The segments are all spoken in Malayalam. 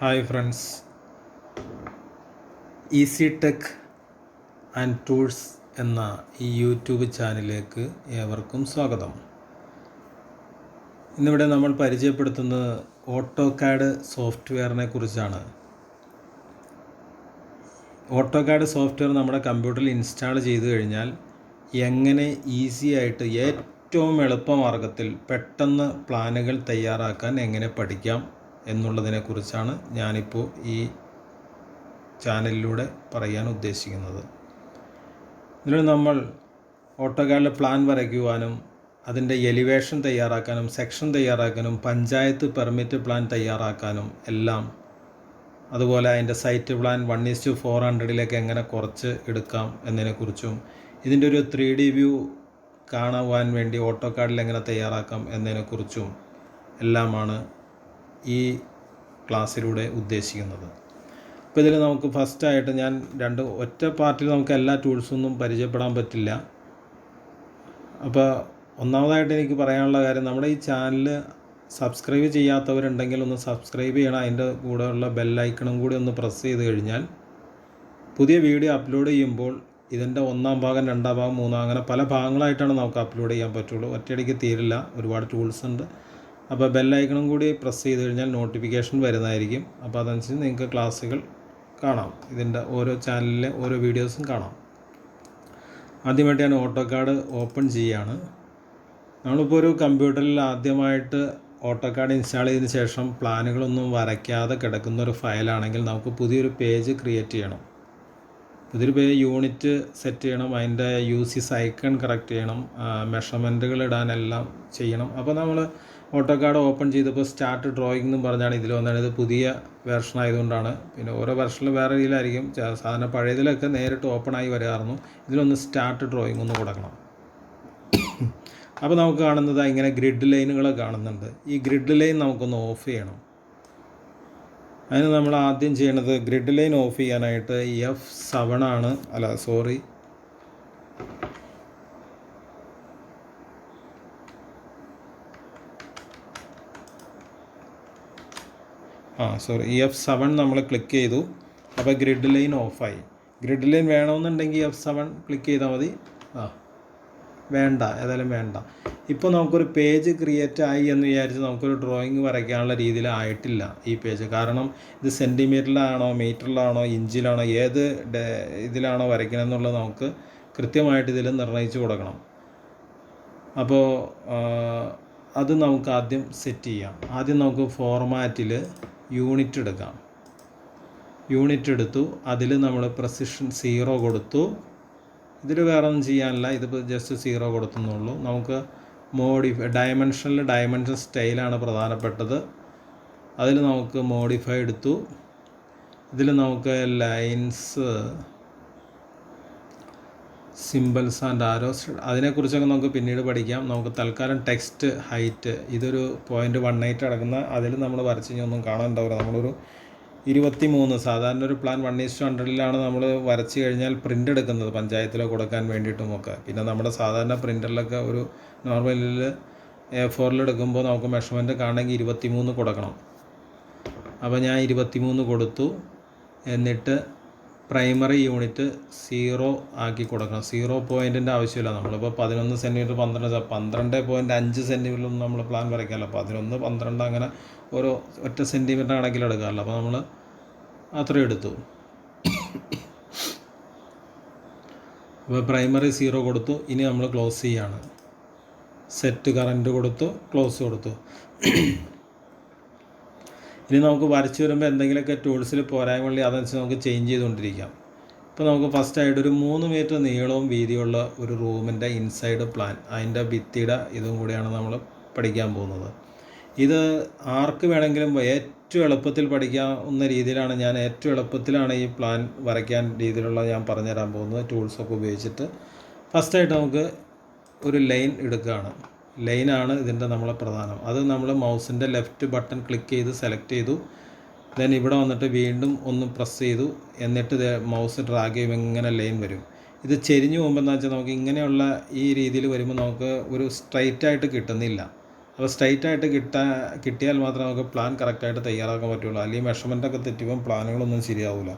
Hi friends, easy tech and tools എന്ന ഈ യൂട്യൂബ് ചാനലിലേക്ക് ഏവർക്കും സ്വാഗതം. ഇന്നിവിടെ നമ്മൾ പരിചയപ്പെടുത്തുന്നത് ഓട്ടോകാഡ് സോഫ്റ്റ്വെയറിനെ കുറിച്ചാണ്. ഓട്ടോകാഡ് സോഫ്റ്റ്വെയർ നമ്മുടെ കമ്പ്യൂട്ടറിൽ ഇൻസ്റ്റാൾ ചെയ്ത് കഴിഞ്ഞാൽ എങ്ങനെ ഈസി ആയിട്ട് ഏറ്റവും എളുപ്പമാർഗത്തിൽ പെട്ടെന്ന് പ്ലാനുകൾ തയ്യാറാക്കാൻ എങ്ങനെ പഠിക്കാം എന്നുള്ളതിനെക്കുറിച്ചാണ് ഞാനിപ്പോൾ ഈ ചാനലിലൂടെ പറയാൻ ഉദ്ദേശിക്കുന്നത്. ഇതിൽ നമ്മൾ ഓട്ടോകാഡിൽ പ്ലാൻ വരയ്ക്കുവാനും അതിൻ്റെ എലിവേഷൻ തയ്യാറാക്കാനും സെക്ഷൻ തയ്യാറാക്കാനും പഞ്ചായത്ത് പെർമിറ്റ് പ്ലാൻ തയ്യാറാക്കാനും എല്ലാം, അതുപോലെ അതിൻ്റെ സൈറ്റ് പ്ലാൻ 1:400 എങ്ങനെ കുറച്ച് എടുക്കാം എന്നതിനെക്കുറിച്ചും ഇതിൻ്റെ ഒരു 3D വ്യൂ കാണുവാൻ വേണ്ടി ഓട്ടോകാഡിൽ എങ്ങനെ തയ്യാറാക്കാം എന്നതിനെക്കുറിച്ചും എല്ലാമാണ് ഈ ക്ലാസ്സിലൂടെ ഉദ്ദേശിക്കുന്നത്. അപ്പോൾ ഇതിൽ നമുക്ക് ഫസ്റ്റായിട്ട് ഞാൻ ഒറ്റ പാർട്ടിൽ നമുക്ക് എല്ലാ ടൂൾസൊന്നും പരിചയപ്പെടാൻ പറ്റില്ല. അപ്പോൾ ഒന്നാമതായിട്ട് എനിക്ക് പറയാനുള്ള കാര്യം, നമ്മുടെ ഈ ചാനൽ സബ്സ്ക്രൈബ് ചെയ്യാത്തവരുണ്ടെങ്കിൽ ഒന്ന് സബ്സ്ക്രൈബ് ചെയ്യണം. അതിൻ്റെ കൂടെയുള്ള ബെല്ലൈക്കണും കൂടി ഒന്ന് പ്രസ് ചെയ്ത് കഴിഞ്ഞാൽ പുതിയ വീഡിയോ അപ്ലോഡ് ചെയ്യുമ്പോൾ ഇതിൻ്റെ 1ാം ഭാഗം 2ാം ഭാഗം 3ാം അങ്ങനെ പല ഭാഗങ്ങളായിട്ടാണ് നമുക്ക് അപ്ലോഡ് ചെയ്യാൻ പറ്റുള്ളൂ. ഒറ്റയടിക്ക് തീരില്ല, ഒരുപാട് ടൂൾസ് ഉണ്ട്. അപ്പോൾ ബെല്ലൈക്കണും കൂടി പ്രസ് ചെയ്ത് കഴിഞ്ഞാൽ നോട്ടിഫിക്കേഷൻ വരുന്നതായിരിക്കും. അപ്പോൾ അതനുസരിച്ച് നിങ്ങൾക്ക് ക്ലാസ്സുകൾ കാണാം, ഇതിൻ്റെ ഓരോ ചാനലിലെ ഓരോ വീഡിയോസും കാണാം. ആദ്യമായിട്ട് ഞാൻ ഓട്ടോകാഡ് ഓപ്പൺ ചെയ്യുകയാണ്. നമ്മളിപ്പോൾ ഒരു കമ്പ്യൂട്ടറിൽ ആദ്യമായിട്ട് ഓട്ടോകാഡ് ഇൻസ്റ്റാൾ ചെയ്തതിന് ശേഷം പ്ലാനുകളൊന്നും വരയ്ക്കാതെ കിടക്കുന്ന ഒരു ഫയലാണെങ്കിൽ നമുക്ക് പുതിയൊരു പേജ് ക്രിയേറ്റ് ചെയ്യണം. പുതിയൊരു പേജ് യൂണിറ്റ് സെറ്റ് ചെയ്യണം, അതിൻ്റെ യൂസിസ് ഐക്കൺ കറക്റ്റ് ചെയ്യണം, മെഷർമെൻറ്റുകൾ ഇടാനെല്ലാം ചെയ്യണം. അപ്പോൾ നമ്മൾ ഓട്ടോകാഡ് ഓപ്പൺ ചെയ്തപ്പോൾ സ്റ്റാർട്ട് ഡ്രോയിങ് എന്ന് പറഞ്ഞാണ് ഇതിൽ വന്നത്. ഇത് പുതിയ വെർഷൻ ആയതുകൊണ്ടാണ്. പിന്നെ ഓരോ വെർഷനിൽ വേറെ രീതിയിലായിരിക്കും. സാധാരണ പഴയതിലൊക്കെ നേരിട്ട് ഓപ്പണായി വരാറുന്നു. ഇതിലൊന്ന് സ്റ്റാർട്ട് ഡ്രോയിങ് ഒന്ന് കൊടുക്കണം. അപ്പോൾ നമുക്ക് കാണുന്നത് ഇങ്ങനെ ഗ്രിഡ് ലൈനുകൾ കാണുന്നുണ്ട്. ഈ ഗ്രിഡ് ലൈൻ നമുക്കൊന്ന് ഓഫ് ചെയ്യണം. അതിന് നമ്മൾ ആദ്യം ചെയ്യണത്, ഗ്രിഡ് ലൈൻ ഓഫ് ചെയ്യാനായിട്ട് F7 ആണ്, F7 നമ്മൾ ക്ലിക്ക് ചെയ്തു. അപ്പോൾ ഗ്രിഡ് ലൈൻ ഓഫായി. ഗ്രിഡ് ലൈൻ വേണമെന്നുണ്ടെങ്കിൽ F7 ക്ലിക്ക് ചെയ്താൽ മതി. വേണ്ട, ഏതായാലും വേണ്ട. ഇപ്പോൾ നമുക്കൊരു പേജ് ക്രിയേറ്റ് ആയി എന്ന് വിചാരിച്ച് നമുക്കൊരു ഡ്രോയിങ് വരയ്ക്കാനുള്ള രീതിയിൽ ആയിട്ടില്ല ഈ പേജ്. കാരണം ഇത് സെൻറ്റിമീറ്ററിലാണോ മീറ്ററിലാണോ ഇഞ്ചിലാണോ ഏത് ഇതിലാണോ വരയ്ക്കണമെന്നുള്ളത് നമുക്ക് കൃത്യമായിട്ട് ഇതിൽ നിർണ്ണയിച്ച് കൊടുക്കണം. അപ്പോൾ അത് നമുക്ക് ആദ്യം സെറ്റ് ചെയ്യാം. ആദ്യം നമുക്ക് ഫോർമാറ്റിൽ യൂണിറ്റ് എടുക്കാം. യൂണിറ്റ് എടുത്തു, അതിൽ നമ്മൾ പ്രെസിഷൻ 0 കൊടുത്തു. ഇതിൽ വേറെ ഒന്നും ചെയ്യാനില്ല, ഇതിപ്പോൾ ജസ്റ്റ് 0 കൊടുത്തുന്നുള്ളൂ. നമുക്ക് ഡയമെൻഷൻ സ്റ്റൈലാണ് പ്രധാനപ്പെട്ടത്. അതിൽ നമുക്ക് മോഡിഫൈ എടുത്തു. ഇതിൽ നമുക്ക് ലൈൻസ്, സിമ്പിൾസ് ആൻഡ് ആരോസ് അതിനെക്കുറിച്ചൊക്കെ നമുക്ക് പിന്നീട് പഠിക്കാം. നമുക്ക് തൽക്കാലം ടെക്സ്റ്റ് ഹൈറ്റ്, ഇതൊരു 0.18 അടങ്ങുന്ന, അതിൽ നമ്മൾ വരച്ച് കഴിഞ്ഞാൽ ഒന്നും കാണാനുണ്ടാവില്ല. നമ്മളൊരു 23, സാധാരണ ഒരു പ്ലാൻ 1:100 നമ്മൾ വരച്ച് കഴിഞ്ഞാൽ പ്രിൻ്റ് എടുക്കുന്നത് പഞ്ചായത്തിൽ കൊടുക്കാൻ വേണ്ടിയിട്ടുമൊക്കെ. പിന്നെ നമ്മുടെ സാധാരണ പ്രിൻ്ററിലൊക്കെ ഒരു നോർമലിൽ A4 എടുക്കുമ്പോൾ നമുക്ക് മെഷർമെൻറ്റ് കാണണമെങ്കിൽ 23 കൊടുക്കണം. അപ്പോൾ ഞാൻ 23 കൊടുത്തു. എന്നിട്ട് പ്രൈമറി യൂണിറ്റ് 0 ആക്കി കൊടുക്കണം. 0 പോയിൻറ്റിൻ്റെ ആവശ്യമില്ല. നമ്മളിപ്പോൾ 11 സെൻറ്റിമീറ്റർ 12.5 സെൻറ്റിമീറ്ററിലൊന്നും നമ്മൾ പ്ലാൻ വരയ്ക്കാമല്ലോ. 11, 12 അങ്ങനെ ഓരോ ഒറ്റ സെൻറ്റിമീറ്റർ കണക്കിലെടുക്കാമല്ലോ. അപ്പോൾ നമ്മൾ അത്രയും എടുത്തു. അപ്പോൾ പ്രൈമറി 0 കൊടുത്തു. ഇനി നമ്മൾ ക്ലോസ് ചെയ്യാണ്. സെറ്റ് കറൻറ്റ് കൊടുത്തു, ക്ലോസ് കൊടുത്തു. ഇനി നമുക്ക് വരച്ച് വരുമ്പോൾ എന്തെങ്കിലുമൊക്കെ ടൂൾസിൽ പോരായ്മ അതനുസരിച്ച് നമുക്ക് ചേഞ്ച് ചെയ്തുകൊണ്ടിരിക്കാം. ഇപ്പോൾ നമുക്ക് ഫസ്റ്റായിട്ട് ഒരു 3 മീറ്റർ നീളവും വീതിയുള്ള ഒരു റൂമിൻ്റെ ഇൻസൈഡ് പ്ലാൻ, അതിൻ്റെ ഭിത്തിയുടെ ഇതും കൂടിയാണ് നമ്മൾ പഠിക്കാൻ പോകുന്നത്. ഇത് ആർക്ക് വേണമെങ്കിലും ഏറ്റവും എളുപ്പത്തിൽ പഠിക്കാവുന്ന രീതിയിലാണ് ഏറ്റവും എളുപ്പത്തിലാണ് ഈ പ്ലാൻ വരയ്ക്കാൻ രീതിയിലുള്ള ഞാൻ പറഞ്ഞുതരാൻ പോകുന്നത് ടൂൾസൊക്കെ ഉപയോഗിച്ചിട്ട്. ഫസ്റ്റായിട്ട് നമുക്ക് ഒരു ലൈൻ എടുക്കുകയാണ്. ലൈനാണ് ഇതിൻ്റെ നമ്മളെ പ്രധാനം. അത് നമ്മൾ മൗസിൻ്റെ ലെഫ്റ്റ് ബട്ടൺ ക്ലിക്ക് ചെയ്ത് സെലക്ട് ചെയ്തു. ദെൻ ഇവിടെ വന്നിട്ട് വീണ്ടും ഒന്ന് പ്രസ് ചെയ്തു. എന്നിട്ട് മൗസ് ഡ്രാഗ് ചെയ്യുമ്പോൾ ഇങ്ങനെ ലൈൻ വരും. ഇത് ചെരിഞ്ഞു പോകുമ്പോൾ എന്താ വെച്ചാൽ നമുക്ക് ഇങ്ങനെയുള്ള ഈ രീതിയിൽ വരുമ്പോൾ നമുക്ക് ഒരു സ്ട്രൈറ്റായിട്ട് കിട്ടുന്നില്ല. അപ്പോൾ സ്ട്രൈറ്റായിട്ട് കിട്ടിയാൽ മാത്രമേ നമുക്ക് പ്ലാൻ കറക്റ്റായിട്ട് തയ്യാറാക്കാൻ പറ്റുള്ളൂ. അല്ലെങ്കിൽ മെഷർമെൻറ്റൊക്കെ തെറ്റുമ്പോൾ പ്ലാനുകളൊന്നും ശരിയാവില്ല.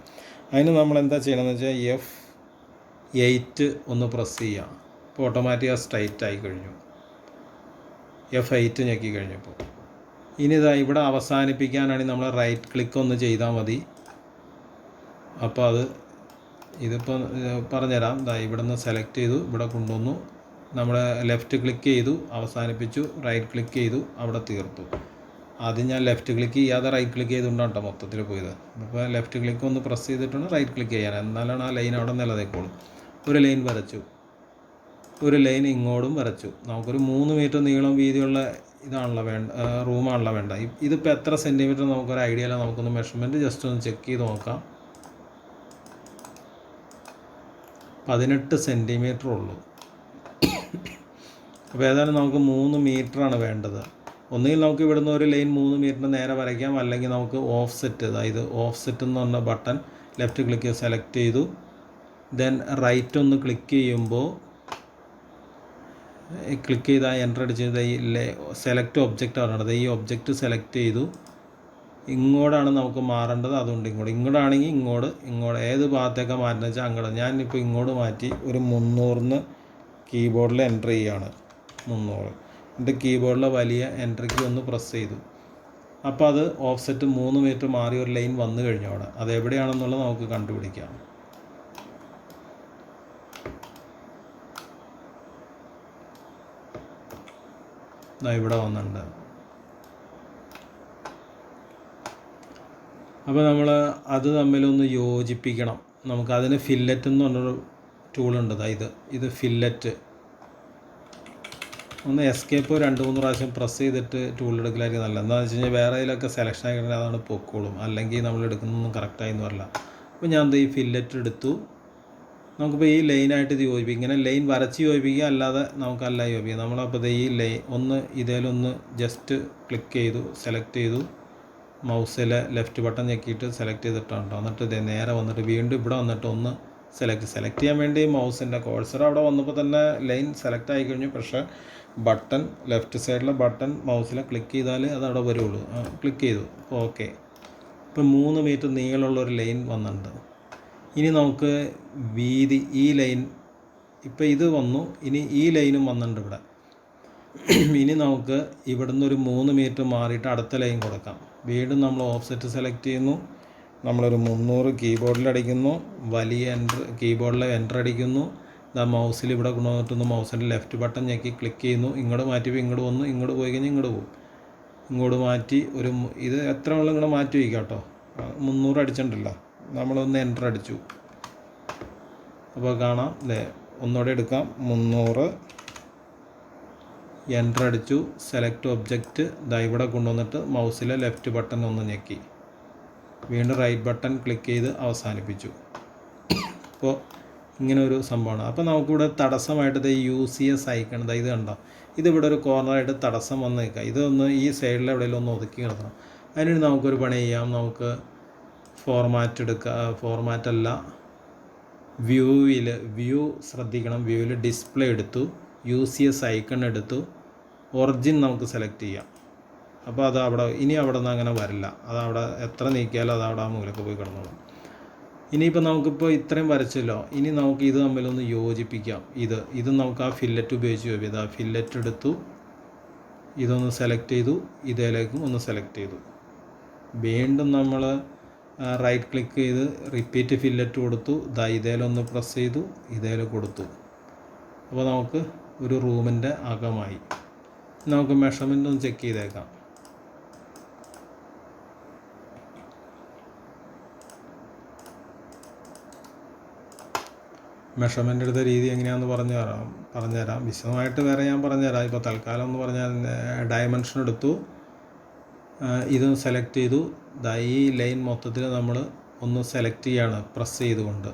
അതിന് നമ്മൾ എന്താ ചെയ്യണമെന്ന് വെച്ചാൽ F8 ഒന്ന് പ്രസ് ചെയ്യുക. ഇപ്പോൾ ഓട്ടോമാറ്റിക് സ്ട്രൈറ്റ് ആയി കഴിഞ്ഞു. F8 ഞെക്കി കഴിഞ്ഞപ്പോൾ ഇനി ഇവിടെ അവസാനിപ്പിക്കാനാണെങ്കിൽ നമ്മൾ റൈറ്റ് ക്ലിക്ക് ഒന്ന് ചെയ്താൽ മതി. അപ്പോൾ ഇതിപ്പോൾ പറഞ്ഞുതരാം. ഇവിടെ നിന്ന് സെലക്ട് ചെയ്തു, ഇവിടെ കൊണ്ടുവന്നു, നമ്മൾ ലെഫ്റ്റ് ക്ലിക്ക് ചെയ്തു, അവസാനിപ്പിച്ചു, റൈറ്റ് ക്ലിക്ക് ചെയ്തു, അവിടെ തീർത്തു. ആദ്യം ഞാൻ ലെഫ്റ്റ് ക്ലിക്ക് ചെയ്യാതെ റൈറ്റ് ക്ലിക്ക് ചെയ്തുകൊണ്ടാണ് കേട്ടോ മൊത്തത്തിൽ പോയത്. ഇപ്പോൾ ലെഫ്റ്റ് ക്ലിക്ക് ഒന്ന് പ്രസ് ചെയ്തിട്ടാണ് റൈറ്റ് ക്ലിക്ക് ചെയ്യാൻ, എന്നാലാണ് ആ ലൈൻ അവിടെ നിലനിൽക്കുള്ളൂ. ഒരു ലൈൻ വരച്ചു, ഒരു ലൈൻ ഇങ്ങോട്ടും വരച്ചു. നമുക്കൊരു 3 മീറ്റർ നീളം വീതിയുള്ള ഇതാണല്ലോ റൂമാണല്ലോ വേണ്ട. ഇതിപ്പോൾ എത്ര സെൻറ്റിമീറ്റർ നമുക്കൊരു ഐഡിയ ഇല്ല. നമുക്കൊന്ന് മെഷർമെൻറ്റ് ജസ്റ്റ് ഒന്ന് ചെക്ക് ചെയ്ത് നോക്കാം. 18 സെൻറ്റിമീറ്റർ ഉള്ളൂ. അപ്പോൾ ഏതായാലും നമുക്ക് 3 മീറ്ററാണ് വേണ്ടത്. ഒന്നുകിൽ നമുക്ക് ഇവിടുന്ന് ഒരു ലൈൻ 3 മീറ്ററിന് നേരെ വരയ്ക്കാം, അല്ലെങ്കിൽ നമുക്ക് ഓഫ് സെറ്റ്, അതായത് ഓഫ് സെറ്റ് എന്ന് പറഞ്ഞ ബട്ടൺ ലെഫ്റ്റ് ക്ലിക്ക് സെലക്ട് ചെയ്തു, ദെൻ റൈറ്റ് ഒന്ന് ക്ലിക്ക് ചെയ്യുമ്പോൾ ക്ലിക്ക് ചെയ്താൽ എൻ്റർ അടിച്ചത് സെലക്ട് ഒബ്ജക്റ്റ് പറയണത്. ഈ ഒബ്ജക്റ്റ് സെലക്ട് ചെയ്തു, ഇങ്ങോട്ടാണ് നമുക്ക് മാറേണ്ടത്. അതുകൊണ്ട് ഇങ്ങോട്ടാണെങ്കിൽ ഇങ്ങോട്ട് ഏത് ഭാഗത്തേക്കാണ് മാറ്റുന്നത് വെച്ചാൽ അങ്ങോട്ട്. ഞാനിപ്പോൾ ഇങ്ങോട്ട് മാറ്റി ഒരു 300 കീബോർഡിൽ എൻ്റർ ചെയ്യുകയാണ്. 300 എന്നിട്ട് കീബോർഡിലെ വലിയ എൻ്റർ കീ ഒന്ന് പ്രസ് ചെയ്തു. അപ്പോൾ അത് ഓഫ്സെറ്റ് 3 മീറ്റർ മാറി ഒരു ലൈൻ വന്നു കഴിഞ്ഞു. അവിടെ അത് എവിടെയാണെന്നുള്ളത് നമുക്ക് കണ്ടുപിടിക്കാം. ഇവിടെ വന്നിട്ടുണ്ട്. അപ്പോൾ നമ്മൾ അത് തമ്മിലൊന്ന് യോജിപ്പിക്കണം. നമുക്കതിന് ഫില്ലറ്റ് എന്ന് പറഞ്ഞൊരു ടൂളുണ്ട്. ഇത് ഫില്ലറ്റ്. ഒന്ന് എസ്കേപ്പ് 2-3 പ്രാവശ്യം പ്രസ് ചെയ്തിട്ട് ടൂൾ എടുക്കലായിരിക്കും നല്ലത്. എന്താണെന്ന് വെച്ച് കഴിഞ്ഞാൽ വേറെ ഇതിലൊക്കെ സെലക്ഷൻ ആയിട്ട് അതാണ് പൊക്കോളും, അല്ലെങ്കിൽ നമ്മൾ എടുക്കുന്നതൊന്നും കറക്റ്റായി എന്ന് പറയില്ല. അപ്പോൾ ഞാൻ ഈ ഫില്ലറ്റ് എടുത്തു. നമുക്കിപ്പോൾ ഈ ലൈനായിട്ട് ഇത് യോജിപ്പിക്കും. ഇങ്ങനെ ലൈൻ വരച്ച് യോജിപ്പിക്കുക, അല്ലാതെ നമുക്കല്ല യോജിപ്പിക്കുക. നമ്മളപ്പോൾ ഈ ലൈൻ ഇതിലൊന്ന് ജസ്റ്റ് ക്ലിക്ക് ചെയ്തു, സെലക്ട് ചെയ്തു, മൗസിലെ ലെഫ്റ്റ് ബട്ടൺ ഞെക്കിയിട്ട് സെലക്ട് ചെയ്തിട്ടുണ്ട്. എന്നിട്ട് നേരെ വന്നിട്ട് വീണ്ടും ഇവിടെ വന്നിട്ട് ഒന്ന് സെലക്ട് ചെയ്യാൻ വേണ്ടി മൗസിൻ്റെ കോഴ്സർ അവിടെ വന്നപ്പോൾ തന്നെ ലൈൻ സെലക്ട് ആയി കഴിഞ്ഞു. പക്ഷേ ബട്ടൺ ലെഫ്റ്റ് സൈഡിലെ ബട്ടൺ മൗസിലെ ക്ലിക്ക് ചെയ്താൽ അത് അവിടെ വരുള്ളൂ. ക്ലിക്ക് ചെയ്തു. ഓക്കെ. ഇപ്പോൾ 3 മീറ്റർ നീളമുള്ളൊരു ലൈൻ വന്നിട്ടുണ്ട്. ഇനി നമുക്ക് വീതി, ഈ ലൈൻ ഇപ്പോൾ ഇത് വന്നു, ഇനി ഈ ലൈനും വന്നിട്ടുണ്ട് ഇവിടെ. ഇനി നമുക്ക് ഇവിടുന്ന് ഒരു 3 മീറ്റർ മാറിയിട്ട് അടുത്ത ലൈൻ കൊടുക്കാം. വീണ്ടും നമ്മൾ ഓഫ്സെറ്റ് സെലക്ട് ചെയ്യുന്നു, നമ്മളൊരു 300 കീബോർഡിൽ അടിക്കുന്നു, വലിയ കീബോർഡിൽ എൻ്റർ അടിക്കുന്നു. മൗസിൽ ഇവിടെ കൊണ്ടുവന്നിട്ടൊന്ന് മൗസിൻ്റെ ലെഫ്റ്റ് ബട്ടൺ ഞെക്കി ക്ലിക്ക് ചെയ്യുന്നു. ഇങ്ങോട്ട് മാറ്റിപ്പോൾ ഇങ്ങോട്ട് വന്നു, ഇങ്ങോട്ട് പോയി കഴിഞ്ഞാൽ ഇങ്ങോട്ട് പോകും. ഇങ്ങോട്ട് മാറ്റി ഇത് എത്ര ഉള്ള ഇങ്ങോട്ട് മാറ്റി വയ്ക്കാം കേട്ടോ. 300 അടിച്ചിട്ടുണ്ടല്ലോ, നമ്മളൊന്ന് എൻ്റർ അടിച്ചു. അപ്പോൾ കാണാം, ഒന്നുകൂടെ എടുക്കാം. 300 എൻ്റർ അടിച്ചു, സെലക്ട് ഒബ്ജക്റ്റ്. ഇവിടെ കൊണ്ടുവന്നിട്ട് മൗസിലെ ലെഫ്റ്റ് ബട്ടൺ ഒന്ന് ഞെക്കി, വീണ്ടും റൈറ്റ് ബട്ടൺ ക്ലിക്ക് ചെയ്ത് അവസാനിപ്പിച്ചു. അപ്പോൾ ഇങ്ങനെ ഒരു സംഭവമാണ്. അപ്പോൾ നമുക്കിവിടെ തടസ്സമായിട്ട് UCS ഐക്കൺ ഇത് കണ്ടോ, ഇതിവിടെ ഒരു കോർണറായിട്ട് തടസ്സം വന്ന് നിൽക്കുക. ഇതൊന്ന് ഈ സൈഡിൽ എവിടെയെങ്കിലും ഒന്ന് ഒതുക്കി കിടക്കണം. അതിനുവേണ്ടി നമുക്കൊരു പണി ചെയ്യാം. നമുക്ക് ഫോർമാറ്റ് എടുക്കുക. ഫോർമാറ്റല്ല, വ്യൂ ശ്രദ്ധിക്കണം. വ്യൂവിൽ ഡിസ്പ്ലേ എടുത്തു, UCS ഐക്കൺ എടുത്തു, ഒറിജിൻ നമുക്ക് സെലക്ട് ചെയ്യാം. അപ്പോൾ അത് അവിടെ നിന്ന് അങ്ങനെ വരില്ല. അതവിടെ എത്ര നീക്കിയാലും അത് അവിടെ ആ മൂലക്ക് പോയി കിടന്നോളും. ഇനിയിപ്പോൾ നമുക്കിപ്പോൾ ഇത്രയും വരച്ചല്ലോ, ഇനി നമുക്ക് ഇത് തമ്മിലൊന്ന് യോജിപ്പിക്കാം. ഇത് നമുക്ക് ആ ഫില്ലറ്റ് ഉപയോഗിച്ച് യോജിപ്പിക്കാം. ഫില്ലറ്റ് എടുത്തു, ഇതൊന്ന് സെലക്ട് ചെയ്തു, ഇതിലേക്കും ഒന്ന് സെലക്ട് ചെയ്തു. വീണ്ടും നമ്മൾ റൈറ്റ് ക്ലിക്ക് ചെയ്ത് റിപ്പീറ്റ് ഫില്ലറ്റ് കൊടുത്തു. ഇതേലൊന്ന് പ്രസ് ചെയ്തു, ഇതേൽ കൊടുത്തു. അപ്പോൾ നമുക്ക് ഒരു റൂമിൻ്റെ അകമായി. നമുക്ക് മെഷർമെൻ്റ് ഒന്ന് ചെക്ക് ചെയ്തേക്കാം. മെഷർമെൻ്റ് എടുത്ത രീതി എങ്ങനെയാണെന്ന് പറഞ്ഞുതരാം. വിശദമായിട്ട് വേറെ ഞാൻ പറഞ്ഞുതരാം. ഇപ്പോൾ തൽക്കാലം എന്ന് പറഞ്ഞാൽ ഡയമെൻഷൻ എടുത്തു, ഇത് സെലക്ട് ചെയ്തു. ഈ ലൈൻ മൊത്തത്തിൽ നമ്മൾ ഒന്ന് സെലക്ട് ചെയ്യാണ് പ്രസ് ചെയ്തുകൊണ്ട്.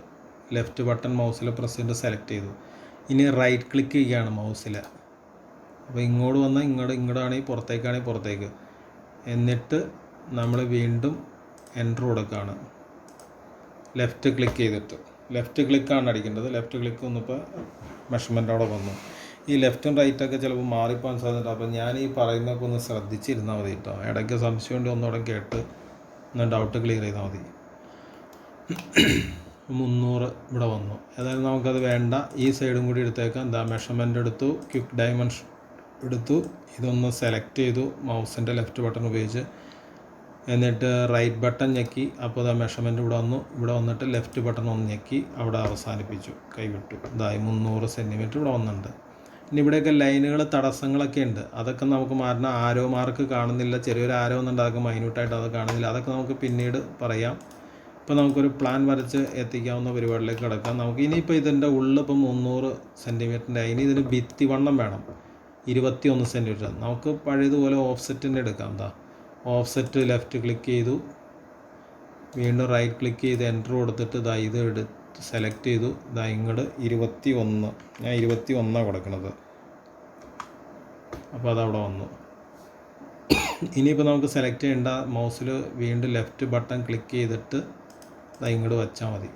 ലെഫ്റ്റ് ബട്ടൺ മൗസിൽ പ്രസ് ചെയ്ത് സെലക്ട് ചെയ്തു. ഇനി റൈറ്റ് ക്ലിക്ക് ചെയ്യുകയാണ് മൗസിൽ. അപ്പോൾ ഇങ്ങോട്ട് വന്നാൽ ഇങ്ങോട്ടാണെങ്കിൽ പുറത്തേക്ക്. എന്നിട്ട് നമ്മൾ വീണ്ടും എൻ്റർ കൊടുക്കുകയാണ്. ലെഫ്റ്റ് ക്ലിക്ക് ചെയ്തിട്ട് ലെഫ്റ്റ് ക്ലിക്കാണ് അടിക്കേണ്ടത്. ലെഫ്റ്റ് ക്ലിക്ക് ഒന്നിപ്പോൾ മെഷർമെൻ്റ് അവിടെ വന്നു. ഈ ലെഫ്റ്റും റൈറ്റൊക്കെ ചിലപ്പോൾ മാറിപ്പോകാൻ സാധ്യത. അപ്പോൾ ഞാൻ ഈ പറയുന്നതൊക്കെ ഒന്ന് ശ്രദ്ധിച്ചിരുന്നാൽ മതി കേട്ടോ. ഇടയ്ക്ക് സംശയം കൊണ്ട് ഒന്നുകൂടെ കേട്ട് ഒന്ന് ഡൗട്ട് ക്ലിയർ ചെയ്താൽ മതി. 300 ഇവിടെ വന്നു. ഏതായാലും നമുക്കത് വേണ്ട. ഈ സൈഡും കൂടി എടുത്തേക്കാം. എന്താ മെഷർമെൻ്റ് എടുത്തു, ക്വിക്ക് ഡയമെൻഷൻ എടുത്തു, ഇതൊന്ന് സെലക്ട് ചെയ്തു മൗസിൻ്റെ ലെഫ്റ്റ് ബട്ടൺ ഉപയോഗിച്ച്. എന്നിട്ട് റൈറ്റ് ബട്ടൺ ഞെക്കി. അപ്പോൾ ഇതാ മെഷർമെൻറ്റ് ഇവിടെ വന്നു. ഇവിടെ വന്നിട്ട് ലെഫ്റ്റ് ബട്ടൺ ഒന്ന് ഞെക്കി അവിടെ അവസാനിപ്പിച്ചു, കൈവിട്ടു. ഇതായി 300 സെൻറ്റിമീറ്റർ ഇവിടെ വന്നിട്ടുണ്ട്. ഇനി ഇവിടെയൊക്കെ ലൈനുകൾ തടസ്സങ്ങളൊക്കെ ഉണ്ട്. അതൊക്കെ നമുക്ക് മാറണം. ആരോ മാർക്ക് കാണുന്നില്ല, ചെറിയൊരു ആരോ ഒന്നുണ്ടാകും, മൈന്യൂട്ടായിട്ട് അത് കാണുന്നില്ല. അതൊക്കെ നമുക്ക് പിന്നീട് പറയാം. ഇപ്പോൾ നമുക്കൊരു പ്ലാൻ വരച്ച് എത്തിക്കാവുന്ന പരിപാടിയിലേക്ക് കിടക്കാം. നമുക്ക് ഇനിയിപ്പോൾ ഇതിൻ്റെ ഉള്ളിൽ ഇപ്പോൾ 300 സെൻറ്റിമീറ്ററിൻ്റെ ഇനി ഇതിന് ഭിത്തി വണ്ണം വേണം 21 സെൻറ്റിമീറ്റർ. നമുക്ക് പഴയതുപോലെ ഓഫ്സെറ്റിൻ്റെ എടുക്കാം. എന്താ ഓഫ്സെറ്റ് ലെഫ്റ്റ് ക്ലിക്ക് ചെയ്തു, വീണ്ടും റൈറ്റ് ക്ലിക്ക് ചെയ്ത് എൻ്റർ കൊടുത്തിട്ട് ഇതാ ഇത് എടുത്ത് സെലക്ട് ചെയ്തു. ഇതാ ഇങ്ങോട്ട് 21, ഞാൻ 21 കൊടുക്കുന്നത്. അപ്പോൾ അതവിടെ വന്നു. ഇനിയിപ്പോൾ നമുക്ക് സെലക്ട് ചെയ്യേണ്ട മൗസിൽ വീണ്ടും ലെഫ്റ്റ് ബട്ടൺ ക്ലിക്ക് ചെയ്തിട്ട് ഇതാ ഇങ്ങോട്ട് വച്ചാൽ മതി.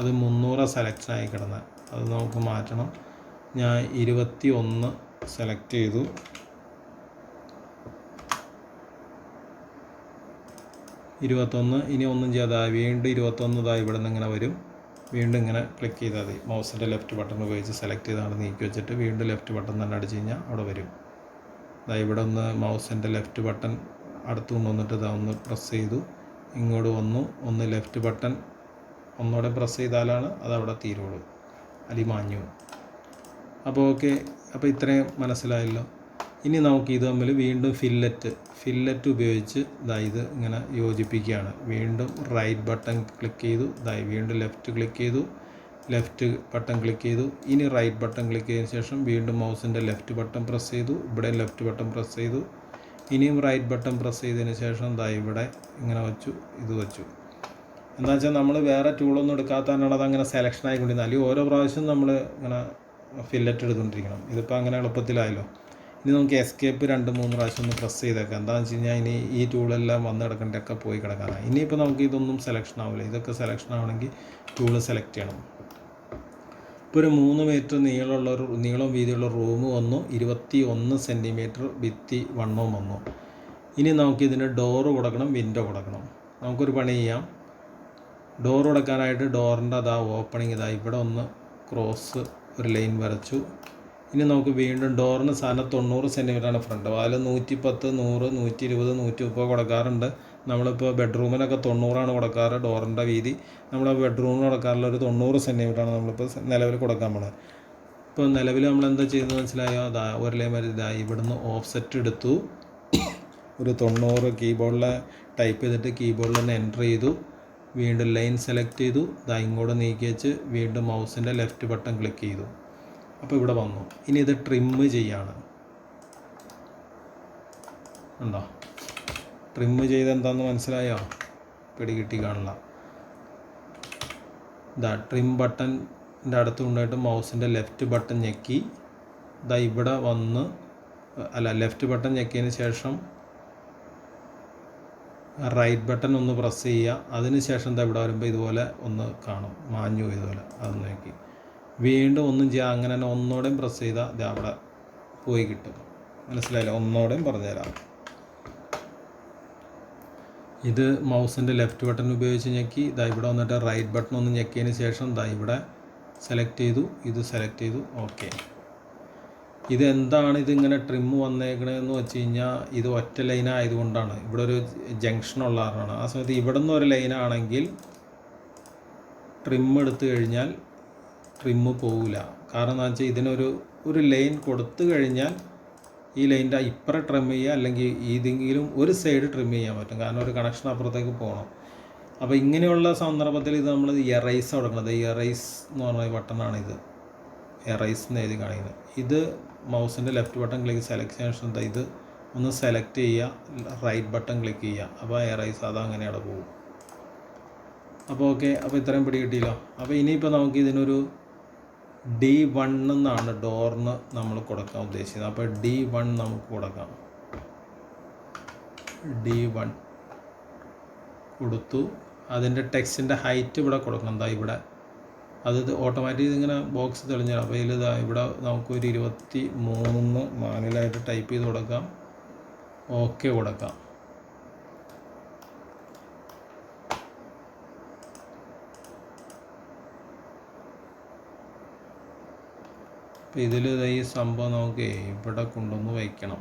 അത് 300 സെലക്ഷനായി കിടന്നത്, അത് നമുക്ക് മാറ്റണം. ഞാൻ 21 സെലക്ട് ചെയ്തു. ഇനി ഒന്നും ചെയ്യാതെ വീണ്ടും 21 ഇവിടെ നിന്ന് ഇങ്ങനെ വരും. വീണ്ടും ഇങ്ങനെ ക്ലിക്ക് ചെയ്താൽ മതി. മൗസിൻ്റെ ലെഫ്റ്റ് ബട്ടൺ ഉപയോഗിച്ച് സെലക്ട് ചെയ്താണ് നീക്കി വെച്ചിട്ട് വീണ്ടും ലെഫ്റ്റ് ബട്ടൺ തന്നെ അടിച്ച് കഴിഞ്ഞാൽ അവിടെ വരും. ഇവിടെ ഒന്ന് മൗസിൻ്റെ ലെഫ്റ്റ് ബട്ടൺ അടുത്ത് കൊണ്ടുവന്നിട്ട് ഒന്ന് പ്രസ് ചെയ്തു, ഇങ്ങോട്ട് വന്നു. ഒന്ന് ലെഫ്റ്റ് ബട്ടൺ ഒന്നുകൂടെ പ്രസ് ചെയ്താലാണ് അതവിടെ തീരുള്ളൂ, അലി മാഞ്ഞു. അപ്പോൾ ഓക്കെ. അപ്പോൾ ഇത്രയും മനസ്സിലായല്ലോ. ഇനി നമുക്ക് ഇത് തമ്മിൽ വീണ്ടും ഫില്ലറ്റ് ഉപയോഗിച്ച് ഇത് ഇങ്ങനെ യോജിപ്പിക്കുകയാണ്. വീണ്ടും റൈറ്റ് ബട്ടൺ ക്ലിക്ക് ചെയ്തു, വീണ്ടും ലെഫ്റ്റ് ക്ലിക്ക് ചെയ്തു, ലെഫ്റ്റ് ബട്ടൺ ക്ലിക്ക് ചെയ്തു. ഇനി റൈറ്റ് ബട്ടൺ ക്ലിക്ക് ചെയ്തതിന് ശേഷം വീണ്ടും മൗസിൻ്റെ ലെഫ്റ്റ് ബട്ടൺ പ്രസ് ചെയ്തു, ഇവിടെ ലെഫ്റ്റ് ബട്ടൺ പ്രസ് ചെയ്തു. ഇനിയും റൈറ്റ് ബട്ടൺ പ്രസ് ചെയ്തതിന് ശേഷം ഇവിടെ ഇങ്ങനെ വെച്ചു, ഇത് വെച്ചു. എന്താ വെച്ചാൽ നമ്മൾ വേറെ ടൂളൊന്നും എടുക്കാത്തതാണ് അതങ്ങനെ സെലക്ഷൻ ആയിക്കൊണ്ടിരുന്നത്. അല്ലെങ്കിൽ ഓരോ പ്രാവശ്യം നമ്മൾ ഇങ്ങനെ ഫില്ലറ്റ് എടുത്തുകൊണ്ടിരിക്കണം. ഇതിപ്പോൾ അങ്ങനെ എളുപ്പത്തിലായല്ലോ. ഇനി നമുക്ക് എസ്കേപ്പ് 2-3 പ്രാവശ്യം ഒന്ന് പ്രസ് ചെയ്തേക്കാം. എന്താണെന്ന് വെച്ച് കഴിഞ്ഞാൽ ഇനി ഈ ടൂളെല്ലാം വന്ന് കിടക്കേണ്ടതൊക്കെ പോയി കിടക്കാനാണ്. ഇനിയിപ്പോൾ നമുക്ക് ഇതൊന്നും സെലക്ഷൻ ആവില്ല. ഇതൊക്കെ സെലക്ഷൻ ആവണമെങ്കിൽ ടൂള് സെലക്ട് ചെയ്യണം. ഇപ്പോൾ ഒരു 3 മീറ്റർ നീളം വീതിയുള്ള റൂം വന്നു, 21 സെൻറ്റിമീറ്റർ ഭിത്തി വണ്ണവും വന്നു. ഇനി നമുക്കിതിന് ഡോറ് കൊടുക്കണം, വിൻഡോ കൊടുക്കണം. നമുക്കൊരു പണി ചെയ്യാം. ഡോർ കൊടുക്കാനായിട്ട് ഡോറിൻ്റെ ഓപ്പണിങ് ഇവിടെ ഒന്ന് ക്രോസ് ഒരു ലൈൻ വരച്ചു. ഇനി നമുക്ക് വീണ്ടും ഡോറിന് സാധനം 90 സെൻറ്റിമീറ്ററാണ് ഫ്രണ്ട്. അതിൽ 110, 100, 120, 130 കൊടുക്കാറുണ്ട്. നമ്മളിപ്പോൾ ബെഡ്റൂമിനൊക്കെ 90 കൊടുക്കാറ് ഡോറിൻ്റെ വീതി. നമ്മൾ ബെഡ്റൂമിന് കൊടുക്കാറുള്ള ഒരു 90 സെൻറ്റിമീറ്ററാണ് നമ്മളിപ്പോൾ നിലവിൽ കൊടുക്കാൻ പോകുന്നത്. ഇപ്പോൾ നിലവിൽ നമ്മൾ എന്താ ചെയ്യുന്നത് മനസ്സിലായോ? ഒരു ലൈൻ വരെ ഇവിടുന്ന് ഓഫ്സെറ്റ് എടുത്തു, ഒരു 90 കീബോർഡിൽ ടൈപ്പ് ചെയ്തിട്ട് കീബോർഡിൽ തന്നെ എൻ്റർ ചെയ്തു. വീണ്ടും ലൈൻ സെലക്ട് ചെയ്തു, ഇങ്ങോട്ട് നീക്കി വെച്ച് വീണ്ടും മൗസിൻ്റെ ലെഫ്റ്റ് ബട്ടൺ ക്ലിക്ക് ചെയ്തു. അപ്പോൾ ഇവിടെ വന്നു. ഇനി ഇത് ട്രിമ്മ് ചെയ്യാണ്. ഉണ്ടോ? ട്രിമ്മ് ചെയ്ത് എന്താണെന്ന് മനസ്സിലായോ? പിടികിട്ടി കാണില്ല. ട്രിം ബട്ടൻ്റെ അടുത്ത് കൊണ്ടുപോയിട്ട് മൗസിൻ്റെ ലെഫ്റ്റ് ബട്ടൺ ഞെക്കി ഇവിടെ വന്ന് ലെഫ്റ്റ് ബട്ടൺ ഞെക്കിയതിന് ശേഷം റൈറ്റ് ബട്ടൺ ഒന്ന് പ്രസ് ചെയ്യുക. അതിന് ശേഷം ഇവിടെ വരുമ്പോൾ ഇതുപോലെ ഒന്ന് കാണും, മാഞ്ഞു ഇതുപോലെ. അതൊന്ന് നോക്കി വീണ്ടും ഒന്നും ചെയ്യുക. അങ്ങനെ തന്നെ ഒന്നോടെയും പ്രസ് ചെയ്താൽ അവിടെ പോയി കിട്ടും. മനസ്സിലായില്ല? ഒന്നോടെയും പറഞ്ഞുതരാം. ഇത് മൗസിൻ്റെ ലെഫ്റ്റ് ബട്ടൺ ഉപയോഗിച്ച് ഞെക്കി ഇവിടെ വന്നിട്ട് റൈറ്റ് ബട്ടൺ ഒന്ന് ഞെക്കിയതിന് ശേഷം ഇവിടെ സെലക്ട് ചെയ്തു, ഇത് സെലക്ട് ചെയ്തു. ഓക്കെ. ഇതെന്താണ് ഇതിങ്ങനെ ട്രിമ്മ് വന്നേക്കണതെന്ന് വെച്ച് കഴിഞ്ഞാൽ ഇത് ഒറ്റ ലൈൻ ആയതുകൊണ്ടാണ്. ഇവിടെ ഒരു ജംഗ്ഷനുള്ള കാരണമാണ്. ആ സമയത്ത് ഇവിടെ നിന്ന് ഒരു ലൈനാണെങ്കിൽ ട്രിമ്മ് എടുത്തു കഴിഞ്ഞാൽ ട്രിമ്മ് പോവില്ല. കാരണം എന്താ വെച്ചാൽ ഇതിനൊരു ലൈൻ കൊടുത്തു കഴിഞ്ഞാൽ ഈ ലൈൻ്റെ ഇപ്പുറം ട്രിം ചെയ്യുക, അല്ലെങ്കിൽ ഏതെങ്കിലും ഒരു സൈഡ് ട്രിം ചെയ്യാൻ പറ്റും. കാരണം ഒരു കണക്ഷൻ അപ്പുറത്തേക്ക് പോകണം. അപ്പോൾ ഇങ്ങനെയുള്ള സന്ദർഭത്തിൽ ഇത് നമ്മൾ എറൈസ് കൊടുക്കുന്നത്. എറൈസ് എന്ന് പറഞ്ഞ ബട്ടണാണ് ഇത്. എറൈസ് എന്ന് എഴുതി കാണിക്കുന്നത്. ഇത് മൗസിൻ്റെ ലെഫ്റ്റ് ബട്ടൺ ക്ലിക്ക് സെലക്ഷൻ ഇത് ഒന്ന് സെലക്ട് ചെയ്യുക, റൈറ്റ് ബട്ടൺ ക്ലിക്ക് ചെയ്യുക. അപ്പോൾ എറൈസ് അതങ്ങനെ അവിടെ പോകും. അപ്പോൾ ഓക്കെ. അപ്പോൾ ഇത്രയും പിടി കിട്ടിയല്ലോ. അപ്പോൾ ഇനിയിപ്പോൾ നമുക്ക് ഇതിനൊരു D1 എന്നാണ് ഡോറിന് നമ്മൾ കൊടുക്കാൻ ഉദ്ദേശിക്കുന്നത്. അപ്പോൾ D1 നമുക്ക് കൊടുക്കാം. D1 കൊടുത്തു. അതിൻ്റെ ടെക്സ്റ്റിൻ്റെ ഹൈറ്റ് ഇവിടെ കൊടുക്കണം. എന്താ ഇവിടെ അത് ഓട്ടോമാറ്റിക് ഇങ്ങനെ ബോക്സ് തെളിഞ്ഞാൽ അപ്പോൾ ഇതിൽ ഇവിടെ നമുക്കൊരു 23 മാനുവലായിട്ട് ടൈപ്പ് ചെയ്ത് കൊടുക്കാം. ഓക്കെ കൊടുക്കാം. അപ്പോൾ ഇതിൽ ഈ സംഭവം നമുക്ക് ഇവിടെ കൊണ്ടുവന്ന് വയ്ക്കണം.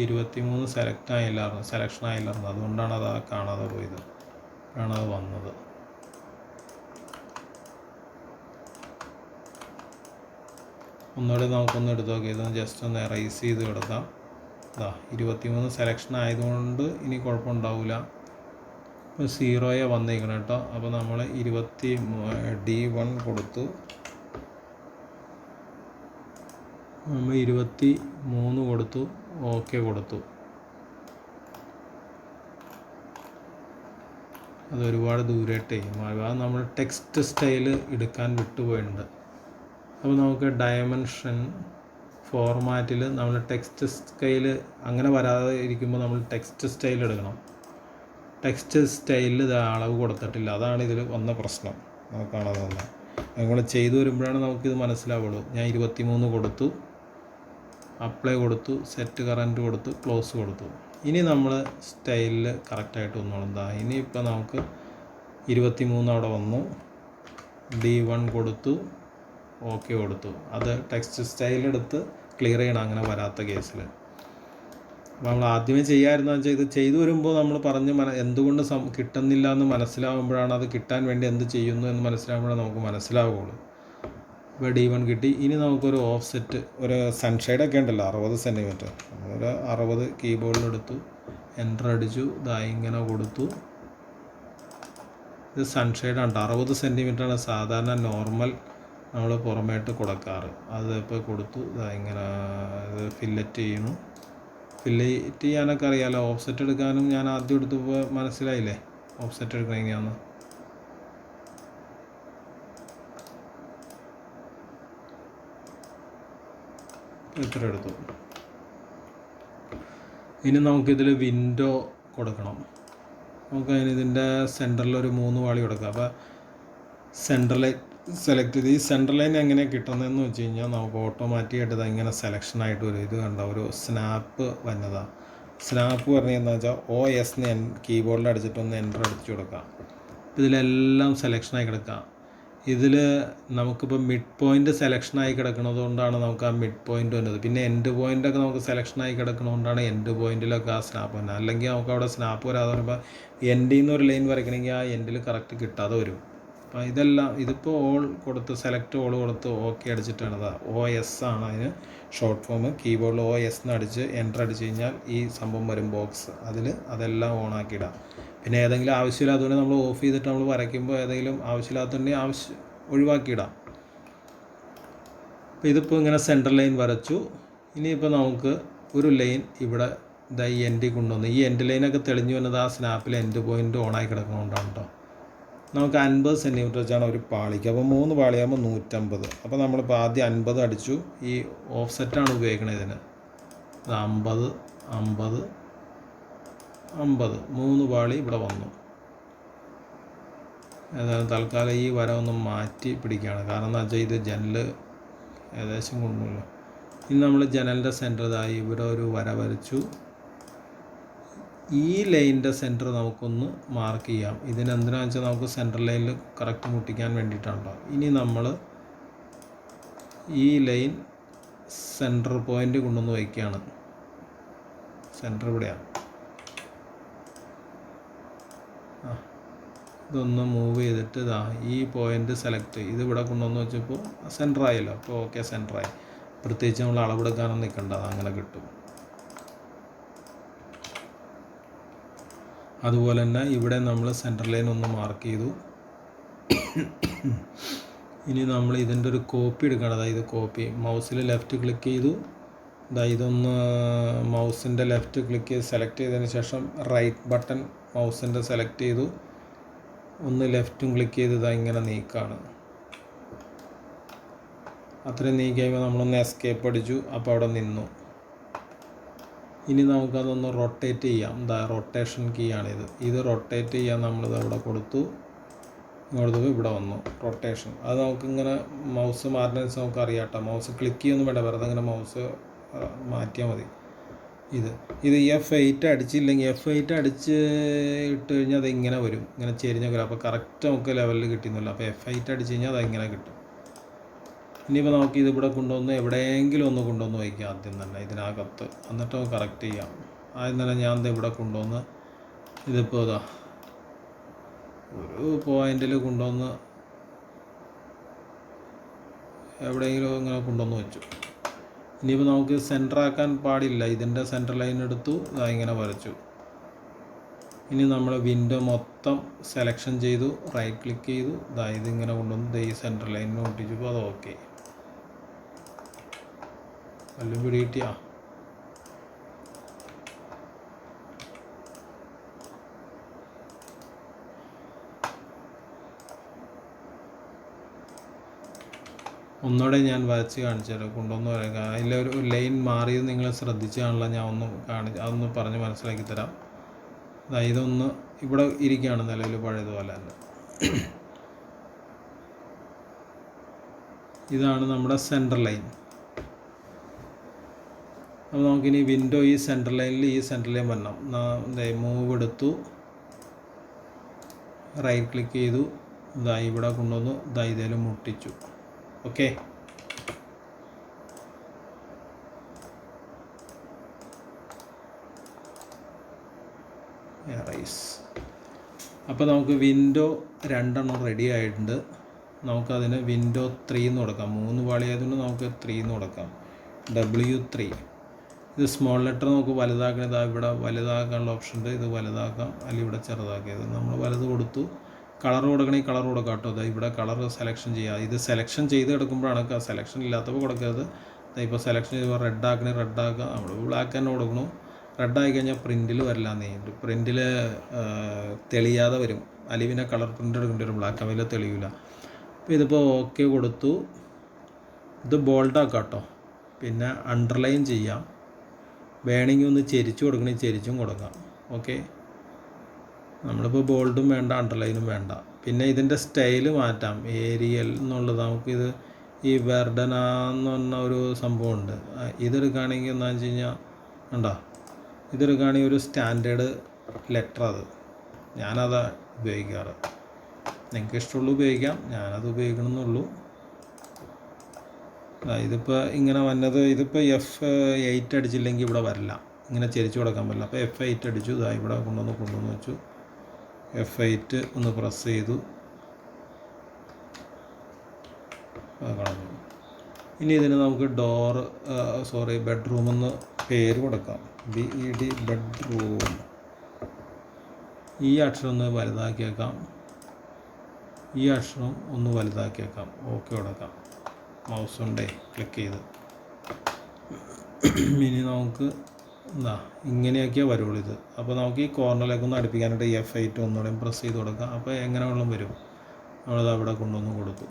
ഇത് 23 സെലക്ഷൻ ആയില്ലായിരുന്നു. അതുകൊണ്ടാണ് അത് കാണാതെ പോയത്, കാണാതെ വന്നത്. ഒന്നുകൂടെ നമുക്കൊന്ന് എടുത്ത് നോക്കി. ഇതൊന്ന് ജസ്റ്റ് ഒന്ന് എറൈസ് ചെയ്ത് കൊടുക്കാം. 23 സെലക്ഷൻ ആയതുകൊണ്ട് ഇനി കുഴപ്പമുണ്ടാവില്ല. ഇപ്പോൾ 0 വന്നിരിക്കണം കേട്ടോ. അപ്പോൾ നമ്മൾ D1 കൊടുത്തു. നമ്മൾ 23 കൊടുത്തു. ഓക്കെ കൊടുത്തു. അതൊരുപാട് ദൂരമായിട്ട് അത് നമ്മൾ ടെക്സ്റ്റ് സ്റ്റൈൽ എടുക്കാൻ വിട്ടുപോയിട്ടുണ്ട്. അപ്പോൾ നമുക്ക് ഡയമെൻഷൻ ഫോർമാറ്റിൽ നമ്മൾ ടെക്സ്റ്റ് സ്റ്റൈൽ അങ്ങനെ വരാതെ ഇരിക്കുമ്പോൾ നമ്മൾ ടെക്സ്റ്റ് സ്റ്റൈൽ എടുക്കണം. ടെക്സ്റ്റ് സ്റ്റൈലിൽ ഇത് അളവ് കൊടുത്തിട്ടില്ല. അതാണ് ഇതിൽ വന്ന പ്രശ്നം. നമുക്കാണ് തന്നെ നമ്മൾ ചെയ്തു വരുമ്പോഴാണ് നമുക്കിത് മനസ്സിലാവുള്ളൂ. ഞാൻ 23 കൊടുത്തു, അപ്ലൈ കൊടുത്തു, സെറ്റ് കറൻറ്റ് കൊടുത്തു, ക്ലോസ് കൊടുത്തു. ഇനി നമ്മൾ സ്റ്റൈലിൽ കറക്റ്റായിട്ട് വന്നോളും. ഇനിയിപ്പോൾ നമുക്ക് 23 അവിടെ വന്നു. D1 കൊടുത്തു, ഓക്കെ കൊടുത്തു. അത് ടെക്സ്റ്റ് സ്റ്റൈലെടുത്ത് ക്ലിയർ ചെയ്യണം അങ്ങനെ വരാത്ത കേസിൽ. അപ്പോൾ നമ്മൾ ആദ്യമേ ചെയ്യാമായിരുന്നെന്ന് വെച്ചാൽ ഇത് ചെയ്തു വരുമ്പോൾ നമ്മൾ പറഞ്ഞ് എന്തുകൊണ്ട് കിട്ടുന്നില്ല എന്ന് മനസ്സിലാവുമ്പോഴാണ്, അത് കിട്ടാൻ വേണ്ടി എന്ത് ചെയ്യുന്നു എന്ന് മനസ്സിലാവുമ്പോഴാണ് നമുക്ക് മനസ്സിലാവുകയുള്ളൂ. ഇപ്പോൾ D1 കിട്ടി. ഇനി നമുക്കൊരു ഓഫ് സെറ്റ്, ഒരു സൺഷെയ്ഡൊക്കെ ഉണ്ടല്ലോ 60 സെൻറ്റിമീറ്റർ, നമ്മളൊരു 60 കീബോർഡിലെടുത്തു, എൻ്റർ അടിച്ചു, ഇങ്ങനെ കൊടുത്തു. ഇത് സൺഷെയ്ഡാണ്. 60 സെൻറ്റിമീറ്ററാണ് സാധാരണ നോർമൽ നമ്മൾ പുറമേട്ട് കൊടുക്കാറ്. അത് ഇപ്പോൾ കൊടുത്തു. ഇങ്ങനെ ഇത് ഫില്ലറ്റ് ചെയ്യുന്നു. ഫില്ലറ്റ് ചെയ്യാനൊക്കെ അറിയാമല്ലോ. ഓഫ് സെറ്റ് എടുക്കാനും ഞാൻ ആദ്യം എടുത്തപ്പോൾ മനസ്സിലായില്ലേ ഓഫ് സെറ്റ് എടുക്കണം എങ്ങനെയാണെന്ന്. ഇത്ര എടുത്തു. ഇനി നമുക്കിതിൽ വിൻഡോ കൊടുക്കണം. നമുക്ക് അതിനിതിൻ്റെ സെൻറ്ററിലൊരു 3 വാളി കൊടുക്കാം. അപ്പോൾ സെൻറ്റർ ലൈൻ സെലക്ട് ചെയ്ത് ഈ സെൻറ്റർ ലൈൻ എങ്ങനെ കിട്ടുന്നതെന്ന് വെച്ച് കഴിഞ്ഞാൽ നമുക്ക് ഓട്ടോമാറ്റിക്കായിട്ട് ഇത് ഇങ്ങനെ സെലക്ഷനായിട്ട് വരും. ഇത് കണ്ട ഒരു സ്നാപ്പ് വന്നതാണ്. സ്നാപ്പ് പറഞ്ഞതെന്ന് വെച്ചാൽ OS കീബോർഡിൽ അടിച്ചിട്ടൊന്ന് എൻ്റർ അടിച്ചു കൊടുക്കാം. ഇതിലെല്ലാം സെലക്ഷനായി കിടക്കാം. ഇതിൽ നമുക്കിപ്പോൾ മിഡ് പോയിൻ്റ് സെലക്ഷനായി കിടക്കുന്നത് കൊണ്ടാണ് നമുക്ക് ആ മിഡ് പോയിൻ്റ് വന്നത്. പിന്നെ എൻഡ് പോയിൻ്റൊക്കെ നമുക്ക് സെലക്ഷനായി കിടക്കുന്നതുകൊണ്ടാണ് എൻഡ് പോയിൻറ്റിലൊക്കെ ആ സ്നാപ്പ് വന്നത്. അല്ലെങ്കിൽ നമുക്ക് അവിടെ സ്നാപ്പ് വരാതെ വരുമ്പോൾ എൻഡിൽ നിന്ന് ഒരു ലൈൻ വരയ്ക്കണമെങ്കിൽ ആ എൻഡിൽ കറക്റ്റ് കിട്ടാതെ വരും. അപ്പോൾ ഇതിപ്പോൾ ഓൾ കൊടുത്ത് സെലക്ട് ഓൾ കൊടുത്ത് ഓക്കെ അടിച്ചിട്ടാണ്. OS ആണ് അതിന് ഷോർട്ട് ഫോം. കീബോർഡിൽ OS എന്ന് അടിച്ച് എൻ്റർ അടിച്ച് കഴിഞ്ഞാൽ ഈ സംഭവം വരും ബോക്സ്. അതെല്ലാം ഓണാക്കിയിടാം. പിന്നെ ഏതെങ്കിലും ആവശ്യമില്ലാത്തതുകൊണ്ട് നമ്മൾ ഓഫ് ചെയ്തിട്ട് നമ്മൾ വരയ്ക്കുമ്പോൾ ഏതെങ്കിലും ആവശ്യമില്ലാത്തതുണ്ടെങ്കിൽ ഒഴിവാക്കിയിടാം. അപ്പോൾ ഇതിപ്പോൾ ഇങ്ങനെ സെൻറ്റർ ലൈൻ വരച്ചു. ഇനിയിപ്പോൾ നമുക്ക് ഒരു ലൈൻ ഇവിടെ ഈ എൻഡിൽ കൊണ്ടുവന്നു. ഈ എൻഡ് ലൈനൊക്കെ തെളിഞ്ഞു വന്നത് ആ സ്നാപ്പിൽ എൻഡ് പോയിൻ്റ് ഓണായി കിടക്കുന്നതുകൊണ്ടാണ് കേട്ടോ. നമുക്ക് 50 സെൻറ്റിമീറ്റർ വെച്ചാണ് ഒരു പാളിക്ക്. അപ്പോൾ 3 പാളിയാകുമ്പോൾ 150. അപ്പോൾ നമ്മളിപ്പോൾ ആദ്യം 50 അടിച്ചു. ഈ ഓഫ് സെറ്റാണ് ഉപയോഗിക്കണത് ഇതിന്. 50 50 50 3 പാളി ഇവിടെ വന്നു. ഏതായാലും തൽക്കാലം ഈ വര ഒന്ന് മാറ്റി പിടിക്കുകയാണ്. കാരണം എന്താ വെച്ചാൽ ഇത് ജനൽ ഏകദേശം കൊണ്ടുപോകുമല്ലോ. ഇനി നമ്മൾ ജനലിൻ്റെ സെൻറ്റർ ഇവിടെ ഒരു വര വരച്ചു. ഈ ലൈനിൻ്റെ സെൻറ്റർ നമുക്കൊന്ന് മാർക്ക് ചെയ്യാം. ഇതിനെന്തിനാണെന്ന് വെച്ചാൽ നമുക്ക് സെൻറ്റർ ലൈനിൽ കറക്റ്റ് മുട്ടിക്കാൻ വേണ്ടിയിട്ടാണല്ലോ. ഇനി നമ്മൾ ഈ ലൈൻ സെൻറ്റർ പോയിൻ്റ് കൊണ്ടുവന്ന് വയ്ക്കുകയാണ്. സെൻറ്റർ ഇവിടെയാണ്. ഇതൊന്ന് മൂവ് ചെയ്തിട്ട് ഈ പോയിൻ്റ് സെലക്ട് ഇത് ഇവിടെ കൊണ്ടുവന്ന് വെച്ചപ്പോൾ സെൻറ്ററായല്ലോ. അപ്പോൾ ഓക്കെ സെൻറ്ററായി. പ്രത്യേകിച്ച് നമ്മൾ അളവെടുക്കാനൊന്നും നിൽക്കണ്ട, അങ്ങനെ കിട്ടും. അതുപോലെ തന്നെ ഇവിടെ നമ്മൾ സെൻറ്റർ ലൈൻ ഒന്ന് മാർക്ക് ചെയ്തു. ഇനി നമ്മൾ ഇതിൻ്റെ ഒരു കോപ്പി എടുക്കണം. അതായത് കോപ്പി മൗസിൽ ലെഫ്റ്റ് ക്ലിക്ക് ചെയ്തു, ഇതൊന്ന് മൗസിൻ്റെ ലെഫ്റ്റ് ക്ലിക്ക് ചെയ്ത് സെലക്ട് ചെയ്തതിന് ശേഷം റൈറ്റ് ബട്ടൺ മൗസിൻ്റെ സെലക്ട് ചെയ്തു, ഒന്ന് ലെഫ്റ്റും ക്ലിക്ക് ചെയ്ത് ഇങ്ങനെ നീക്കാണ്. അത്രയും നീക്കി കഴിയുമ്പോൾ നമ്മളൊന്ന് എസ്കേപ്പ് അടിച്ചു, അപ്പോൾ അവിടെ നിന്നു. ഇനി നമുക്കതൊന്ന് റൊട്ടേറ്റ് ചെയ്യാം. റൊട്ടേഷൻ കീ ആണിത്. ഇത് റൊട്ടേറ്റ് ചെയ്യാൻ നമ്മളിത് അവിടെ കൊടുത്തു, ഇങ്ങോട്ട് ഇവിടെ വന്നു റൊട്ടേഷൻ. അത് നമുക്കിങ്ങനെ മൗസ് മാറ്റുന്ന നമുക്ക് അറിയാം കേട്ടോ. മൗസ് ക്ലിക്ക് ചെയ്യൊന്നും വേണ്ട, വെറുതെ ഇങ്ങനെ മൗസ് മാറ്റിയാൽ മതി. ഇത് F8 അടിച്ചില്ലെങ്കിൽ F8 അടിച്ച് ഇട്ട് കഴിഞ്ഞാൽ അത് ഇങ്ങനെ വരും, ഇങ്ങനെ ചെരിഞ്ഞ വരും. അപ്പോൾ കറക്റ്റ് നമുക്ക് ലെവലിൽ കിട്ടുന്നില്ല. അപ്പോൾ F8 അടിച്ച് കഴിഞ്ഞാൽ അത് ഇങ്ങനെ കിട്ടും. ഇനിയിപ്പോൾ നമുക്ക് ഇതിവിടെ കൊണ്ടുവന്ന് എവിടെയെങ്കിലും ഒന്ന് കൊണ്ടുവന്ന് വയ്ക്കാം ആദ്യം തന്നെ ഇതിനകത്ത്, എന്നിട്ട് നമുക്ക് കറക്റ്റ് ചെയ്യാം. ആദ്യം തന്നെ ഞാൻ ഇവിടെ കൊണ്ടുവന്ന് ഇതിപ്പോൾ ഒരു പോയിന്റിൽ കൊണ്ടുവന്ന് എവിടെയെങ്കിലും ഇങ്ങനെ കൊണ്ടുവന്ന് വെച്ചു. ഇനിയിപ്പോൾ നമുക്ക് സെൻറ്ററാക്കാൻ പാടില്ല, ഇതിൻ്റെ സെൻറ്റർ ലൈൻ എടുത്തു, ഇങ്ങനെ വരച്ചു. ഇനി നമ്മൾ വിൻഡോ മൊത്തം സെലക്ഷൻ ചെയ്തു, റൈറ്റ് ക്ലിക്ക് ചെയ്തു, ഇതിങ്ങനെ കൊണ്ടുവന്ന് ഈ സെൻറ്റർ ലൈനിന് ഒട്ടിച്ചപ്പോൾ അത് ഓക്കെ. വല്ലതും പിടികിട്ടിയാ? ഒന്നുകൂടെ ഞാൻ വരച്ച് കാണിച്ചുതരാം, കൊണ്ടുവന്ന് പറയാം. അതിലൊരു ലൈൻ മാറിയത് നിങ്ങൾ ശ്രദ്ധിച്ച് കാണില്ല, ഞാൻ അതൊന്ന് പറഞ്ഞ് മനസ്സിലാക്കി തരാം. ഇതൊന്ന് ഇവിടെ ഇരിക്കുകയാണ് നിലവിൽ പഴയതുപോലെ തന്നെ. ഇതാണ് നമ്മുടെ സെൻറ്റർ ലൈൻ. അപ്പോൾ നമുക്കിനി വിൻഡോ ഈ സെൻറ്റർ ലൈൻ വരണം. മൂവ് എടുത്തു, റൈറ്റ് ക്ലിക്ക് ചെയ്തു, ഇവിടെ കൊണ്ടുവന്നു, ഇതിൽ മുട്ടിച്ചു. ഓക്കെ, അപ്പോൾ നമുക്ക് വിൻഡോ 2 റെഡി ആയിട്ടുണ്ട്. നമുക്കതിന് വിൻഡോ 3 എന്ന് കൊടുക്കാം. 3 പാളിയായതുകൊണ്ട് നമുക്ക് 3 എന്ന് കൊടുക്കാം. W3. ഇത് സ്മോൾ ലെറ്റർ നമുക്ക് വലുതാക്കണത് ഇവിടെ വലുതാക്കാനുള്ള ഓപ്ഷൻ ഉണ്ട്. ഇത് വലുതാക്കാം, അല്ലെങ്കിൽ ഇവിടെ ചെറുതാക്കിയത്. നമ്മൾ വലുത് കൊടുത്തു. കളർ കൊടുക്കണമെങ്കിൽ കളർ കൊടുക്കാം കേട്ടോ. ഇവിടെ കളർ സെലക്ഷൻ ചെയ്യുക. ഇത് സെലക്ഷൻ ചെയ്ത് എടുക്കുമ്പോഴാണ്, സെലക്ഷൻ ഇല്ലാത്തപ്പോൾ കൊടുക്കരുത്. ഇപ്പോൾ സെലക്ഷൻ ചെയ്യുമ്പോൾ റെഡ് ആക്കുക. നമ്മൾ ബ്ലാക്ക് തന്നെ കൊടുക്കണം. റെഡ് ആയി കഴിഞ്ഞാൽ പ്രിൻറ്റിൽ വരില്ല. പ്രിൻറ്റിൽ തെളിയാതെ വരും. അല്ലെങ്കിൽ പിന്നെ കളർ പ്രിൻ്റ് എടുക്കേണ്ടി വരും, ബ്ലാക്ക് ആവില്ല, തെളിയില്ല. അപ്പോൾ ഇതിപ്പോൾ ഓക്കെ കൊടുത്തു. ഇത് ബോൾഡാക്കാം കേട്ടോ. പിന്നെ അണ്ടർലൈൻ ചെയ്യാം. വേണമെങ്കിൽ ഒന്ന് ചെരിച്ചു കൊടുക്കണമെങ്കിൽ ചെരിച്ചും കൊടുക്കാം. ഓക്കെ, നമ്മളിപ്പോൾ ബോൾഡും വേണ്ട, അണ്ടർലൈനും വേണ്ട. പിന്നെ ഇതിൻ്റെ സ്റ്റൈല് മാറ്റാം. ഏരിയൽ എന്നുള്ളത് നമുക്കിത് ഈ വെർഡന എന്ന് പറഞ്ഞ ഒരു സംഭവമുണ്ട്. ഇതെടുക്കുകയാണെങ്കിൽ എന്താണെന്ന് വെച്ച് കഴിഞ്ഞാൽ ഉണ്ടോ, ഇതെടുക്കുകയാണെങ്കിൽ ഒരു സ്റ്റാൻഡേർഡ് ലെറ്റർ. ഞാനതാ ഉപയോഗിക്കാറ്. നിങ്ങൾക്ക് ഇഷ്ടമുള്ള ഉപയോഗിക്കാം, ഞാനത് ഉപയോഗിക്കണമെന്നുള്ളൂ. ഇതിപ്പോൾ ഇങ്ങനെ വന്നത്, ഇതിപ്പോൾ F8 അടിച്ചില്ലെങ്കിൽ ഇവിടെ വരില്ല, ഇങ്ങനെ ചെരിച്ചു കൊടുക്കാൻ പറ്റില്ല. അപ്പോൾ F8 അടിച്ചു, ഇവിടെ കൊണ്ടുവന്ന് വെച്ചു. F8 ഒന്ന് പ്രസ് ചെയ്തു, കളഞ്ഞു. ഇനി ഇതിന് നമുക്ക് ബെഡ്റൂം എന്ന് പേര് കൊടുക്കാം. BED bedroom. ഈ അക്ഷരം ഒന്ന് വലുതാക്കിയേക്കാം, ഈ അക്ഷരം ഒന്ന് വലുതാക്കിയേക്കാം. ഓക്കെ കൊടുക്കാം. മൗസ് കൊണ്ടേ ക്ലിക്ക് ചെയ്ത് ഇനി നമുക്ക് ഇങ്ങനെയൊക്കെയാണ് വരുള്ളൂ ഇത്. അപ്പോൾ നമുക്ക് ഈ കോർണറിലേക്ക് ഒന്ന് അടുപ്പിക്കാനായിട്ട് F8 ഒന്നുകൂടെ പ്രസ് ചെയ്ത് കൊടുക്കാം. അപ്പോൾ എങ്ങനെ വെള്ളം വരും, നമ്മളത് അവിടെ കൊണ്ടുവന്ന് കൊടുത്തു.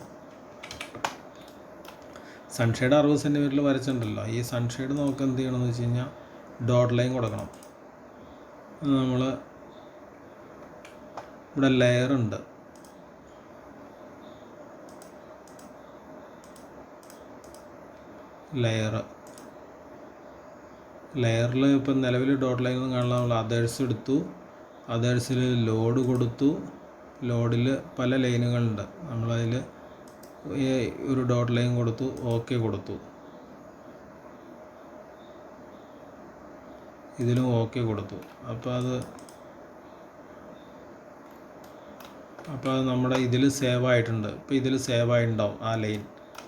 സൺഷെയ്ഡ് 60 സെൻറ്റിമീറ്ററിൽ വരച്ചിട്ടുണ്ടല്ലോ. ഈ സൺഷെയ്ഡ് നമുക്ക് എന്ത് ചെയ്യണമെന്ന് വെച്ച് കഴിഞ്ഞാൽ ഡോട്ട് ലൈൻ കൊടുക്കണം. നമ്മൾ ഇവിടെ ലെയറുണ്ട്, ലെയറിൽ ഇപ്പം നിലവിൽ ഡോട്ട് ലൈൻ ഒന്നും കാണില്ല. നമ്മൾ അതേഴ്സ് എടുത്തു, അതേഴ്സിൽ ലോഡ് കൊടുത്തു. ലോഡിൽ പല ലൈനുകളുണ്ട്, നമ്മളതിൽ ഒരു ഡോട്ട് ലൈൻ കൊടുത്തു, ഓക്കെ കൊടുത്തു. ഇതിലും ഓക്കെ കൊടുത്തു. അപ്പോൾ അത് നമ്മുടെ ഇതിൽ സേവ് ആയിട്ടുണ്ട്. ഇപ്പോൾ ഇതിൽ സേവ് ആയിട്ടുണ്ടാവും, ആ ലൈൻ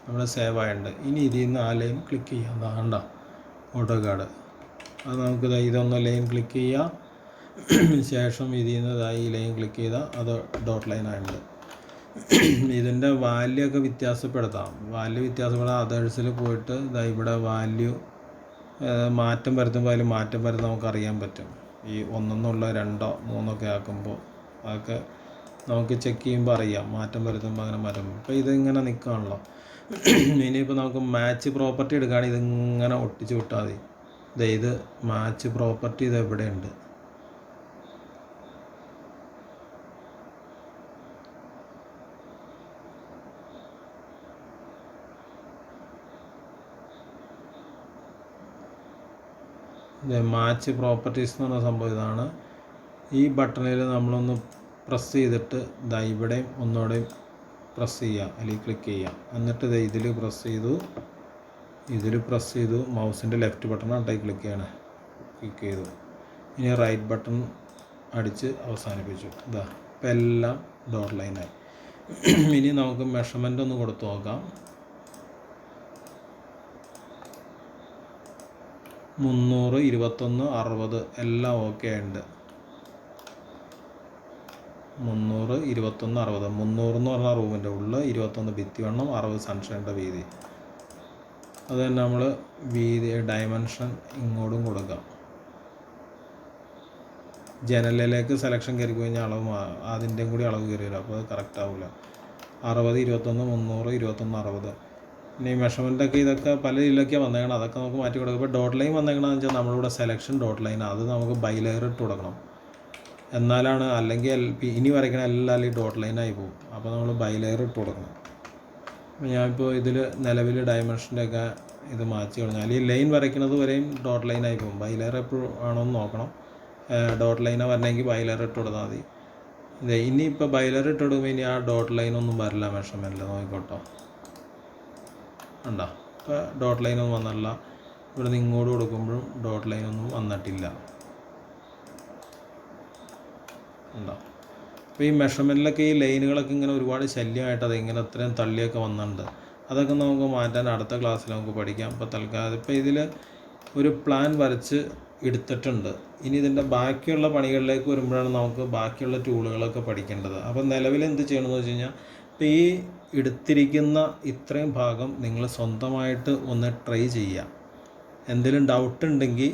നമ്മുടെ സേവ് ആയിട്ടുണ്ട്. ഇനി ഇതിൽ നിന്ന് ആ ലൈൻ ക്ലിക്ക് ചെയ്യാം. വേണ്ട ഓട്ടോകാഡ്, അത് നമുക്ക് ഇതൊന്ന് ലൈൻ ക്ലിക്ക് ചെയ്യാം. ശേഷം ഇതിൽ നിന്ന് ഈ ലൈൻ ക്ലിക്ക് ചെയ്താൽ അത് ഡോട്ട് ലൈൻ ആയിട്ടുണ്ട്. ഇതിൻ്റെ വാല്യൂ ഒക്കെ വ്യത്യാസപ്പെടുത്താം. അതേഴ്സിൽ പോയിട്ട് ഇവിടെ വാല്യൂ മാറ്റം വരുത്തുമ്പോൾ അതിൽ മാറ്റം വരുന്നത് നമുക്കറിയാൻ പറ്റും. ഈ 1 2 3 ആക്കുമ്പോൾ അതൊക്കെ നമുക്ക് ചെക്ക് ചെയ്യുമ്പോൾ അറിയാം, മാറ്റം വരുത്തുമ്പോൾ അങ്ങനെ മാറ്റം. ഇപ്പോൾ ഇതിങ്ങനെ നിൽക്കുകയാണല്ലോ. ഇനിയിപ്പോൾ നമുക്ക് മാച്ച് പ്രോപ്പർട്ടി എടുക്കുകയാണെങ്കിൽ ഇതിങ്ങനെ ഒട്ടിച്ച് വിട്ടാൽ മതി. ഇത് മാച്ച് പ്രോപ്പർട്ടി ഇത് എവിടെയുണ്ട്. മാച്ച് പ്രോപ്പർട്ടീസ് എന്ന് പറഞ്ഞ സംഭവം ഇതാണ്. ഈ ബട്ടണിൽ നമ്മളൊന്ന് പ്രസ് ചെയ്തിട്ട് ഇവിടെയും ഒന്നുകൂടെയും പ്രസ് ചെയ്യുക, അല്ലെങ്കിൽ ക്ലിക്ക് ചെയ്യുക. എന്നിട്ട് ഇതിൽ പ്രസ് ചെയ്തു മൗസിൻ്റെ ലെഫ്റ്റ് ബട്ടണാണ് ക്ലിക്ക് ചെയ്തു. ഇനി റൈറ്റ് ബട്ടൺ അടിച്ച് അവസാനിപ്പിച്ചു. ഇപ്പം എല്ലാം ഡോട്ട് ലൈനായി. ഇനി നമുക്ക് മെഷർമെൻ്റ് ഒന്ന് കൊടുത്ത് നോക്കാം. 300, 21, 60 എല്ലാം ഓക്കെ ഉണ്ട്. 300, 21, 60. 300 എന്ന് പറഞ്ഞാൽ റൂമിൻ്റെ ഉള്ളിൽ, 21 ഭിത്തി വണ്ണം, 60 സൺഷൈൻ്റെ വീതി. അത് തന്നെ നമ്മൾ വീതി ഡയമെൻഷൻ ഇങ്ങോട്ടും കൊടുക്കാം. ജനലിലേക്ക് സെലക്ഷൻ കയറി കഴിഞ്ഞാൽ അളവ് അതിൻ്റെയും കൂടി അളവ് കയറി വരും. അപ്പോൾ അത് കറക്റ്റ് ആവില്ല. 60, 21, 300, 21, 60. ഇനി മെഷർമെൻറ്റൊക്കെ ഇതൊക്കെ പല ഇതിലൊക്കെ വന്നേക്കണം. അതൊക്കെ നമുക്ക് മാറ്റി കൊടുക്കും. ഇപ്പോൾ ഡോട്ട് ലൈൻ വന്നേക്കണമെന്ന് വെച്ചാൽ നമ്മളിവിടെ സെലക്ഷൻ ഡോട്ട് ലൈൻ, അത് നമുക്ക് ബൈ ലെയർ ഇട്ട് കൊടുക്കണം. എന്നാലാണ്, അല്ലെങ്കിൽ ഇനി വരയ്ക്കണ എല്ലാം ഈ ഡോട്ട് ലൈനായി പോകും. അപ്പോൾ നമ്മൾ ബൈ ലെയർ ഇട്ട് കൊടുക്കണം. ഞാനിപ്പോൾ ഇതിൽ നിലവിൽ ഡയമെൻഷൻ്റെയൊക്കെ ഇത് മാറ്റി കഴിഞ്ഞാൽ ഈ ലൈൻ വരയ്ക്കുന്നത് വരെയും ഡോട്ട് ലൈനായി പോകും. ബൈ ലെയർ എപ്പോഴും ആണോ എന്ന് നോക്കണം. ഡോട്ട് ലൈനാണ് വരണമെങ്കിൽ ബൈ ലെയർ ഇട്ട് കൊടുത്താൽ മതി. ഇനിയിപ്പോൾ ബൈ ലെയർ ഇട്ട് കൊടുക്കുമ്പോൾ ഇനി ആ ഡോട്ട് ലൈനൊന്നും വരില്ല മെഷർമെൻറ്റിൽ. നോക്കിക്കോട്ടോ, ഉണ്ടോ? ഇപ്പോൾ ഡോട്ട് ലൈനൊന്നും വന്നില്ല. ഇവിടെ നിന്ന് ഇങ്ങോട്ട് കൊടുക്കുമ്പോഴും ഡോട്ട് ലൈനൊന്നും വന്നിട്ടില്ല, ഉണ്ടോ? അപ്പോൾ ഈ മെഷർമെൻറ്റിലൊക്കെ ഈ ലൈനുകളൊക്കെ ഇങ്ങനെ ഒരുപാട് ശല്യമായിട്ട് അതിങ്ങനെ അത്രയും തള്ളിയൊക്കെ വന്നിട്ടുണ്ട്. അതൊക്കെ നമുക്ക് മാറ്റാൻ അടുത്ത ക്ലാസ്സിൽ നമുക്ക് പഠിക്കാം. ഇപ്പോൾ തൽക്കാലം ഇപ്പോൾ ഇതിൽ ഒരു പ്ലാൻ വരച്ച് എടുത്തിട്ടുണ്ട്. ഇനി ഇതിൻ്റെ ബാക്കിയുള്ള പണികളിലേക്ക് വരുമ്പോഴാണ് നമുക്ക് ബാക്കിയുള്ള ടൂളുകളൊക്കെ പഠിക്കേണ്ടത്. അപ്പോൾ നിലവിൽ എന്ത് ചെയ്യണമെന്ന് വെച്ച് കഴിഞ്ഞാൽ, ഇപ്പോൾ ഈ എടുത്തിരിക്കുന്ന ഇത്രയും ഭാഗം നിങ്ങൾ സ്വന്തമായിട്ട് ഒന്ന് ട്രൈ ചെയ്യുക. എന്തെങ്കിലും ഡൗട്ട് ഉണ്ടെങ്കിൽ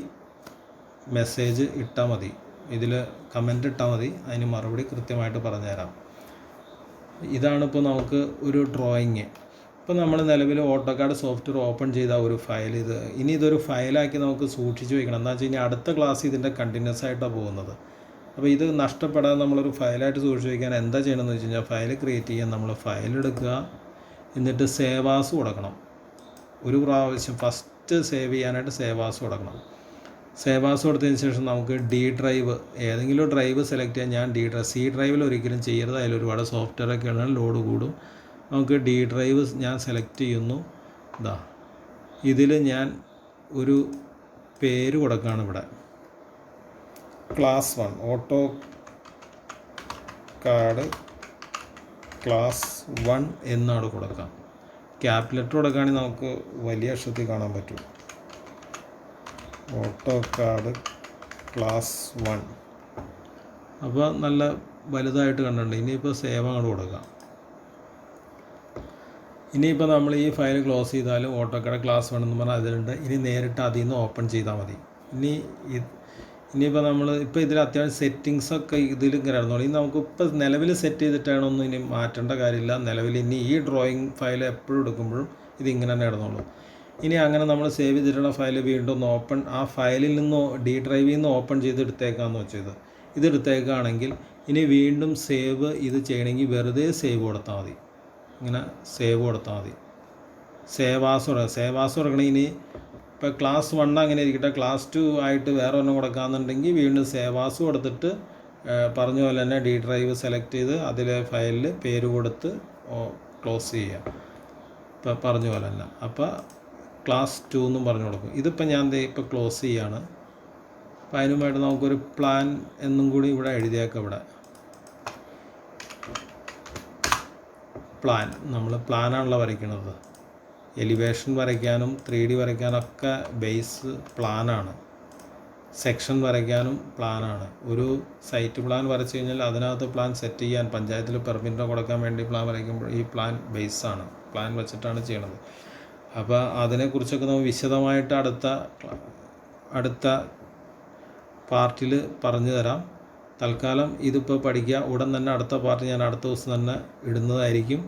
മെസ്സേജ് ഇട്ടാൽ മതി, ഇതിൽ കമൻ്റ് ഇട്ടാൽ മതി, അതിന് മറുപടി കൃത്യമായിട്ട് പറഞ്ഞുതരാം. ഇതാണിപ്പോൾ നമുക്ക് ഒരു ഡ്രോയിങ്. ഇപ്പോൾ നമ്മൾ നിലവിൽ ഓട്ടോകാഡ് സോഫ്റ്റ്വെയർ ഓപ്പൺ ചെയ്ത ഒരു ഫയൽ ഇനി ഇതൊരു ഫയലാക്കി നമുക്ക് സൂക്ഷിച്ച് വയ്ക്കണം. എന്താ വെച്ച് കഴിഞ്ഞാൽ അടുത്ത ക്ലാസ് ഇതിൻ്റെ കണ്ടിന്യൂസ് ആയിട്ടാണ് പോകുന്നത്. അപ്പോൾ ഇത് നഷ്ടപ്പെടാതെ നമ്മളൊരു ഫയലായിട്ട് സൂക്ഷിച്ച് വയ്ക്കാൻ എന്താ ചെയ്യണമെന്ന് വെച്ച് കഴിഞ്ഞാൽ, ഫയൽ ക്രിയേറ്റ് ചെയ്യാൻ നമ്മൾ ഫയൽ എടുക്കുക, എന്നിട്ട് സേവാസ് കൊടുക്കണം. ഒരു പ്രാവശ്യം ഫസ്റ്റ് സേവ് ചെയ്യാനായിട്ട് സേവാസ് കൊടുക്കണം. സേവാസ് കൊടുത്തതിന് ശേഷം നമുക്ക് ഡി ഡ്രൈവ്, ഏതെങ്കിലും ഡ്രൈവ് സെലക്ട് ചെയ്യാൻ. ഞാൻ സി ഡ്രൈവിൽ ഒരിക്കലും ചെയ്യരുത്, അതിലൊരുപാട് സോഫ്റ്റ്വെയറൊക്കെ ഉണ്ടെങ്കിൽ ലോഡ് കൂടും. നമുക്ക് ഡി ഡ്രൈവ് ഞാൻ സെലക്ട് ചെയ്യുന്നു. ഇതിൽ ഞാൻ ഒരു പേര് കൊടുക്കുകയാണ്. ഇവിടെ ക്ലാസ് 1 ഓട്ടോകാഡ് ക്ലാസ് 1 എന്നാണ് കൊടുക്കാം. ക്യാപ് ലെറ്റർ കൊടുക്കുകയാണെങ്കിൽ നമുക്ക് വലിയ അക്ഷരത്തിൽ കാണാൻ പറ്റും. AutoCAD class 1. അപ്പോൾ നല്ല വലുതായിട്ട് കണ്ടിട്ടുണ്ട്. ഇനിയിപ്പോൾ സേവ് അങ്ങോട്ട് കൊടുക്കാം. ഇനിയിപ്പോൾ നമ്മൾ ഈ ഫയൽ ക്ലോസ് ചെയ്താലും ഓട്ടോകാഡ് ക്ലാസ് 1 എന്ന് പറഞ്ഞാൽ അതിലുണ്ട്. ഇനി നേരിട്ട് അതിൽ നിന്ന് ഓപ്പൺ ചെയ്താൽ മതി. ഇനിയിപ്പോൾ നമ്മൾ ഇപ്പോൾ ഇതിൽ അത്യാവശ്യം സെറ്റിങ്സൊക്കെ ഇതിൽ ഇങ്ങനെ ഇടുന്നുള്ളൂ. ഇനി നമുക്കിപ്പോൾ നിലവിൽ സെറ്റ് ചെയ്തിട്ടാണൊന്നും ഇനി മാറ്റേണ്ട കാര്യമില്ല. നിലവിൽ ഇനി ഈ ഡ്രോയിങ് ഫയൽ എപ്പോഴും എടുക്കുമ്പോഴും ഇതിങ്ങനെ തന്നെ ഇടുന്നുള്ളൂ. ഇനി അങ്ങനെ നമ്മൾ സേവ് ചെയ്തിട്ടുള്ള ഫയൽ വീണ്ടും ഒന്ന് ഓപ്പൺ, ആ ഫയലിൽ നിന്ന് ഡി ഡ്രൈവിൽ നിന്ന് ഓപ്പൺ ചെയ്ത് എടുത്തേക്കാമെന്ന് വെച്ചത്. ഇത് എടുത്തേക്കാണെങ്കിൽ ഇനി വീണ്ടും സേവ് ഇത് ചെയ്യണമെങ്കിൽ വെറുതെ സേവ് കൊടുത്താൽ മതി. ഇങ്ങനെ സേവ് കൊടുത്താൽ മതി. സേവാസ് കൊടുക്കണം. ഇനി ഇപ്പോൾ ക്ലാസ് 1 അങ്ങനെ ഇരിക്കട്ടെ, ക്ലാസ് 2 ആയിട്ട് വേറെ ഒരെണ്ണം കൊടുക്കാമെന്നുണ്ടെങ്കിൽ വീണ്ടും സേവാസ് കൊടുത്തിട്ട് പറഞ്ഞ പോലെ തന്നെ ഡി ഡ്രൈവ് സെലക്ട് ചെയ്ത് അതിൽ ഫയലിൽ പേര് കൊടുത്ത് ക്ലോസ് ചെയ്യുക. ഇപ്പോൾ പറഞ്ഞ പോലെ തന്നെ. അപ്പോൾ ക്ലാസ് 2 എന്നും പറഞ്ഞു കൊടുക്കും. ഇതിപ്പോൾ ഞാൻ ഇപ്പോൾ ക്ലോസ് ചെയ്യുകയാണ്. അപ്പോൾ അതിനുമായിട്ട് നമുക്കൊരു പ്ലാൻ എന്നും കൂടി ഇവിടെ എഴുതിയേക്കാം. ഇവിടെ പ്ലാൻ, നമ്മൾ പ്ലാനാണല്ലോ വരയ്ക്കുന്നത്. എലിവേഷൻ വരയ്ക്കാനും 3D വരയ്ക്കാനൊക്കെ ബേസ് പ്ലാനാണ്. സെക്ഷൻ വരയ്ക്കാനും പ്ലാനാണ്. ഒരു സൈറ്റ് പ്ലാൻ വരച്ച് കഴിഞ്ഞാൽ അതിനകത്ത് പ്ലാൻ സെറ്റ് ചെയ്യാൻ പഞ്ചായത്തിൽ പെർമിറ്റ് കൊടുക്കാൻ വേണ്ടി പ്ലാൻ വരയ്ക്കുമ്പോൾ ഈ പ്ലാൻ ബേസാണ്. പ്ലാൻ വെച്ചിട്ടാണ് ചെയ്യണത്. അപ്പോൾ അതിനെക്കുറിച്ചൊക്കെ നമ്മൾ വിശദമായിട്ട് അടുത്ത പാർട്ടിൽ പറഞ്ഞു തരാം. തൽക്കാലം ഇതിപ്പോൾ പഠിക്കുക. ഉടൻ തന്നെ അടുത്ത പാർട്ട് ഞാൻ അടുത്ത ദിവസം തന്നെ ഇടുന്നതായിരിക്കും.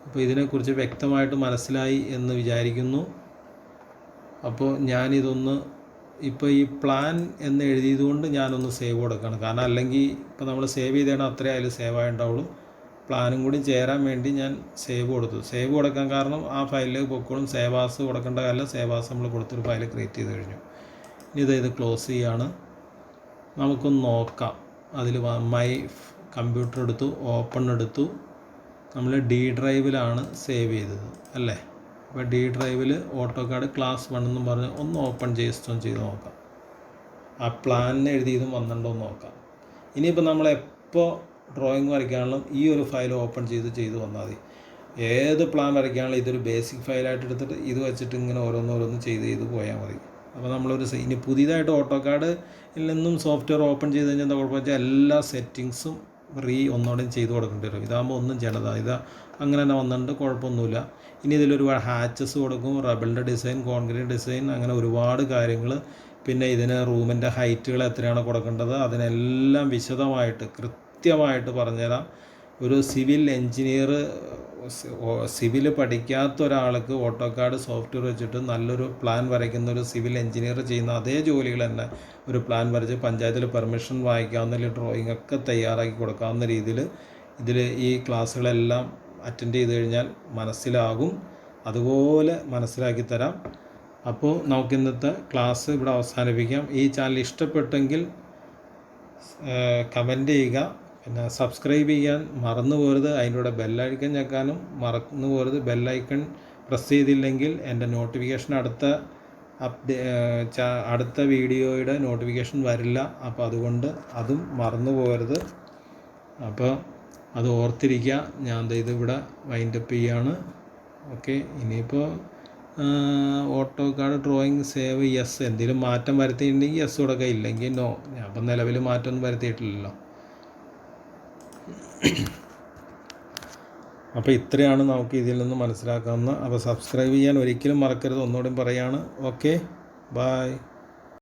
അപ്പോൾ ഇതിനെക്കുറിച്ച് വ്യക്തമായിട്ട് മനസ്സിലായി എന്ന് വിചാരിക്കുന്നു. അപ്പോൾ ഞാനിതൊന്ന് ഇപ്പോൾ ഈ പ്ലാൻ എന്ന് എഴുതിയതുകൊണ്ട് ഞാനൊന്ന് സേവ് കൊടുക്കുകയാണ്. കാരണം അല്ലെങ്കിൽ ഇപ്പോൾ നമ്മൾ സേവ് ചെയ്തതാണ് അത്രേ അതിൽ സേവ് ആയിട്ടുണ്ടാവുള്ളൂ. പ്ലാനും കൂടി ചേരാൻ വേണ്ടി ഞാൻ സേവ് കൊടുത്തു. സേവ് കൊടുക്കാൻ കാരണം ആ ഫയലിലേക്ക് പൊക്കോളും. സേവാസ് കൊടുക്കേണ്ട കാര്യം സേവാസ് നമ്മൾ കൊടുത്തൊരു ഫയൽ ക്രിയേറ്റ് ചെയ്ത് കഴിഞ്ഞു. ഇനി ഇത് ക്ലോസ് ചെയ്യാണ്. നമുക്കൊന്ന് നോക്കാം. അതിൽ മൈ കമ്പ്യൂട്ടർ എടുത്തു, ഓപ്പൺ എടുത്തു. നമ്മൾ ഡി ഡ്രൈവിലാണ് സേവ് ചെയ്തത് അല്ലേ? അപ്പോൾ ഡി ഡ്രൈവിൽ ഓട്ടോകാഡ് ക്ലാസ് 1 എന്നും പറഞ്ഞ് ഒന്ന് ഓപ്പൺ ചെയ്ത് നോക്കാം. ആ പ്ലാനിന് എഴുതിയതും വന്നിട്ടുണ്ടോ എന്ന് നോക്കാം. ഇനിയിപ്പോൾ നമ്മളെപ്പോൾ ഡ്രോയിങ് വരയ്ക്കാനുള്ള ഈ ഒരു ഫയൽ ഓപ്പൺ ചെയ്ത് വന്നാൽ മതി. ഏത് പ്ലാൻ വരയ്ക്കാനുള്ള ഇതൊരു ബേസിക് ഫയലായിട്ട് എടുത്തിട്ട് ഇത് വെച്ചിട്ട് ഇങ്ങനെ ഓരോന്ന് ചെയ്ത് പോയാൽ മതി. അപ്പോൾ നമ്മളൊരു ഇനി പുതിയതായിട്ട് ഓട്ടോകാഡിൽ നിന്നും സോഫ്റ്റ്വെയർ ഓപ്പൺ ചെയ്ത് കഴിഞ്ഞാൽ എന്താ കുഴപ്പമെന്ന് വെച്ചാൽ എല്ലാ സെറ്റിങ്സും ഒന്നുകൂടെയും ചെയ്ത് കൊടുക്കേണ്ടി വരും. ഇതാകുമ്പോൾ ഒന്നും ചെയ്യണതാണ്. ഇത് അങ്ങനെ തന്നെ വന്നിട്ടുണ്ട്, കുഴപ്പമൊന്നുമില്ല. ഇനി ഇതിലൊരുപാട് ഹാച്ചസ് കൊടുക്കും, റബിളിൻ്റെ ഡിസൈൻ, കോൺക്രീറ്റ് ഡിസൈൻ, അങ്ങനെ ഒരുപാട് കാര്യങ്ങൾ. പിന്നെ ഇതിന് റൂമിൻ്റെ ഹൈറ്റുകൾ എത്രയാണ് കൊടുക്കേണ്ടത് അതിനെല്ലാം വിശദമായിട്ട് കൃത്യമായിട്ട് പറഞ്ഞുതരാം. ഒരു സിവിൽ എൻജിനീയർ, സിവിൽ പഠിക്കാത്ത ഒരാൾക്ക് ഓട്ടോകാഡ് സോഫ്റ്റ്വെയർ വെച്ചിട്ട് നല്ലൊരു പ്ലാൻ വരയ്ക്കുന്ന ഒരു സിവിൽ എൻജിനീയർ ചെയ്യുന്ന അതേ ജോലികൾ തന്നെ ഒരു പ്ലാൻ വരച്ച് പഞ്ചായത്തിൽ പെർമിഷൻ വാങ്ങിക്കാവുന്ന ഡ്രോയിങ് ഒക്കെ തയ്യാറാക്കി കൊടുക്കാവുന്ന രീതിയിൽ ഇതിൽ ഈ ക്ലാസ്സുകളെല്ലാം അറ്റൻഡ് ചെയ്ത് കഴിഞ്ഞാൽ മനസ്സിലാകും. അതുപോലെ മനസ്സിലാക്കി തരാം. അപ്പോൾ നമുക്ക് ഇന്നത്തെ ക്ലാസ് ഇവിടെ അവസാനിപ്പിക്കാം. ഈ ചാനൽ ഇഷ്ടപ്പെട്ടെങ്കിൽ കമൻറ്റ് ചെയ്യുക. പിന്നെ സബ്സ്ക്രൈബ് ചെയ്യാൻ മറന്നു പോകരുത്. അതിൻ്റെ കൂടെ ബെല്ലൈക്കൺ ഞെക്കാനും മറന്നു പോകരുത്. ബെല്ലൈക്കൺ പ്രസ് ചെയ്തില്ലെങ്കിൽ എൻ്റെ നോട്ടിഫിക്കേഷൻ അടുത്ത വീഡിയോയുടെ നോട്ടിഫിക്കേഷൻ വരില്ല. അപ്പോൾ അതുകൊണ്ട് അതും മറന്നു പോകരുത്. അപ്പോൾ അത് ഓർത്തിരിക്കുക. ഞാൻ ഇതിവിടെ വൈൻഡപ്പ് ചെയ്യാണ്. ഓക്കെ. ഇനിയിപ്പോൾ ഓട്ടോകാഡ് ഡ്രോയിങ് സേവ് യെസ്. എന്തെങ്കിലും മാറ്റം വരുത്തിയിട്ടുണ്ടെങ്കിൽ യെസ് കൊടുക്കുക, ഇല്ലെങ്കിൽ നോ. ഞാൻ ഇപ്പം നിലവിൽ മാറ്റമൊന്നും വരുത്തിയിട്ടില്ലല്ലോ. അപ്പോൾ ഇത്രയാണ് നമുക്ക് ഇതിൽ നിന്ന് മനസ്സിലാക്കാവുന്ന. അപ്പോൾ സബ്സ്ക്രൈബ് ചെയ്യാൻ ഒരിക്കലും മറക്കരുത്. ഒന്നുകൂടി പറയാണ്. Okay, by.